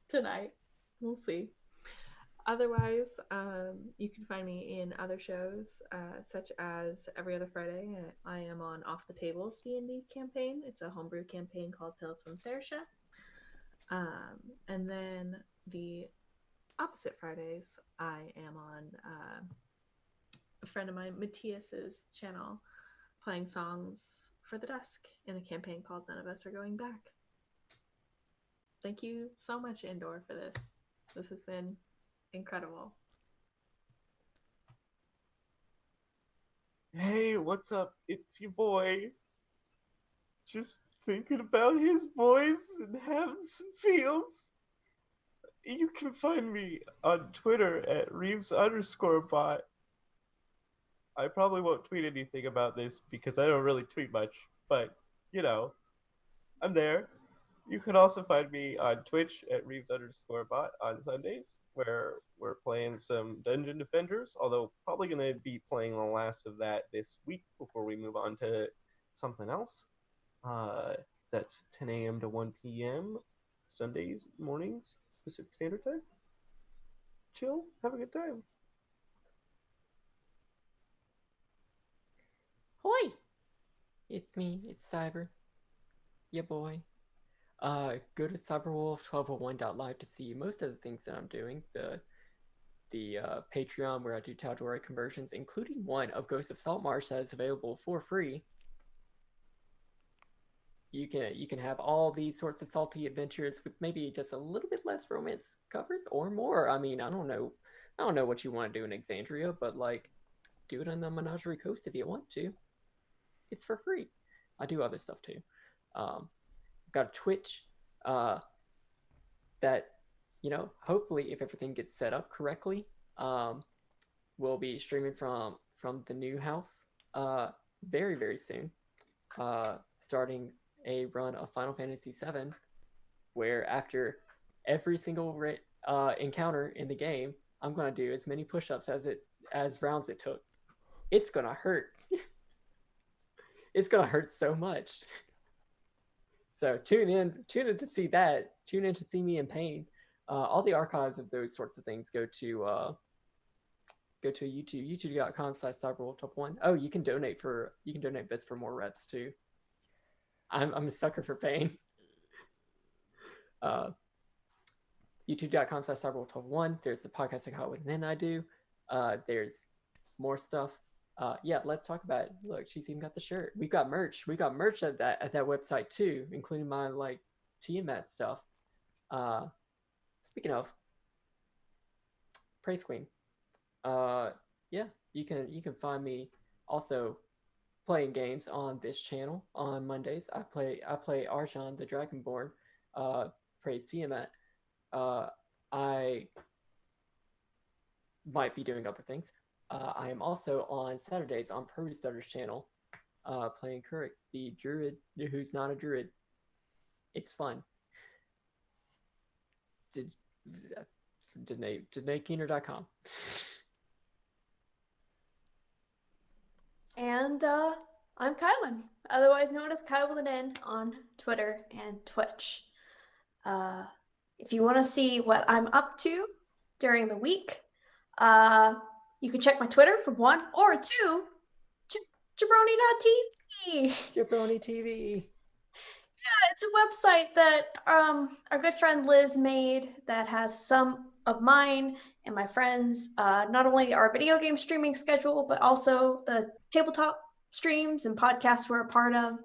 tonight. We'll see. Otherwise, you can find me in other shows, such as every other Friday. I am on Off the Tables D&D campaign. It's a homebrew campaign called Tales from Thersha. And then the opposite Fridays, I am on a friend of mine, Matthias's channel, playing songs for the dusk in a campaign called None of Us Are Going Back. Thank you so much, Indoor, for this. This has been incredible. Hey, what's up? It's your boy. Just thinking about his voice and having some feels. You can find me on Twitter at Reeves_bot. I probably won't tweet anything about this because I don't really tweet much, but, you know, I'm there. You can also find me on Twitch at Reeves_bot on Sundays, where we're playing some Dungeon Defenders, although probably going to be playing the last of that this week before we move on to something else. That's 10 a.m. to 1 p.m. Sundays mornings, Pacific Standard Time. Chill, have a good time. Hoi! It's me, it's Cyber. Yeah, boy. Go to cyberwolf1201.live to see most of the things that I'm doing. The Patreon where I do Tal'Dorei conversions, including one of Ghosts of Saltmarsh that is available for free. You can have all these sorts of salty adventures with maybe just a little bit less romance covers or more. I mean, I don't know what you want to do in Exandria, but like, do it on the Menagerie Coast if you want to. It's for free. I do other stuff too. Got a Twitch that, you know, hopefully if everything gets set up correctly, we'll be streaming from the new house very, very soon. Starting a run of Final Fantasy VII, where after every single encounter in the game, I'm gonna do as many push-ups as rounds it took. It's gonna hurt. It's gonna hurt so much. So tune in to see that. Tune in to see me in pain. All the archives of those sorts of things go to go to YouTube, youtube.com/cyberwolf1. Oh, you can donate bits for more reps too. I'm a sucker for pain. youtube.com/cyberwolf1. There's the podcast I with Nen I do. There's more stuff. Yeah, let's talk about it. Look, she's even got the shirt. We got merch. We got merch at that website too, including my like Tiamat stuff. Speaking of Praise Queen, yeah, you can find me also playing games on this channel on Mondays. I play Arjan the Dragonborn. Praise Tiamat. I might be doing other things. I am also on Saturdays on Purdy Stutter's channel, playing Kurik, the druid who's not a druid. It's fun. DanaeKeener.com. And I'm KyleWithAnN, otherwise known as KyleWithAnN on Twitter and Twitch. If you want to see what I'm up to during the week, you can check my Twitter for one, or two, Jabroni.tv. Jabroni TV. Yeah, it's a website that our good friend Liz made that has some of mine and my friends, not only our video game streaming schedule, but also the tabletop streams and podcasts we're a part of.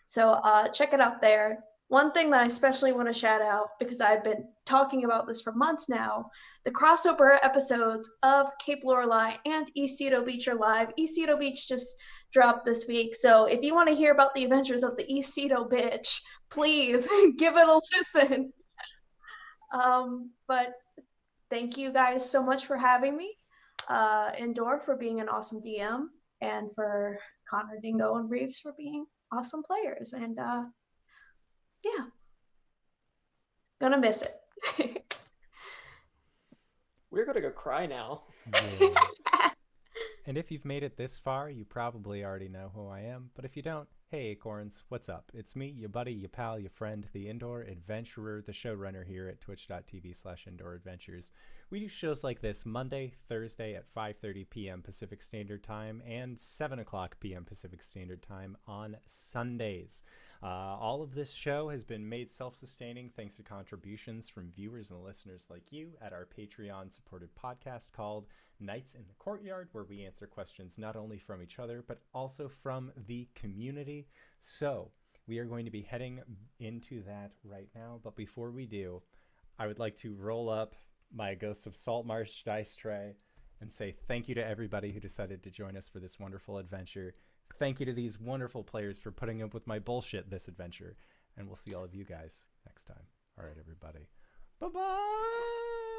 So check it out there. One thing that I especially want to shout out, because I've been talking about this for months now, the crossover episodes of Cape Lorelei and East Cedo Beach are live. East Cedo Beach just dropped this week, so if you want to hear about the adventures of the East Cedo bitch, please give it a listen. But thank you guys so much for having me, Endor for being an awesome DM, and for Connor, Dingo, and Reeves for being awesome players. And yeah, gonna miss it. We're gonna go cry now. Yeah. And if you've made it this far, you probably already know who I am. But if you don't, hey Acorns, what's up? It's me, your buddy, your pal, your friend, the Indoor Adventurer, the showrunner here at twitch.tv/Indoor Adventures. We do shows like this Monday, Thursday at 5:30 p.m. Pacific Standard Time and 7 o'clock p.m. Pacific Standard Time on Sundays. All of this show has been made self-sustaining thanks to contributions from viewers and listeners like you at our Patreon-supported podcast called Nights in the Courtyard, where we answer questions not only from each other, but also from the community. So we are going to be heading into that right now. But before we do, I would like to roll up my Ghosts of Saltmarsh dice tray and say thank you to everybody who decided to join us for this wonderful adventure. Thank you to these wonderful players for putting up with my bullshit this adventure. And we'll see all of you guys next time. All right, everybody. Bye-bye!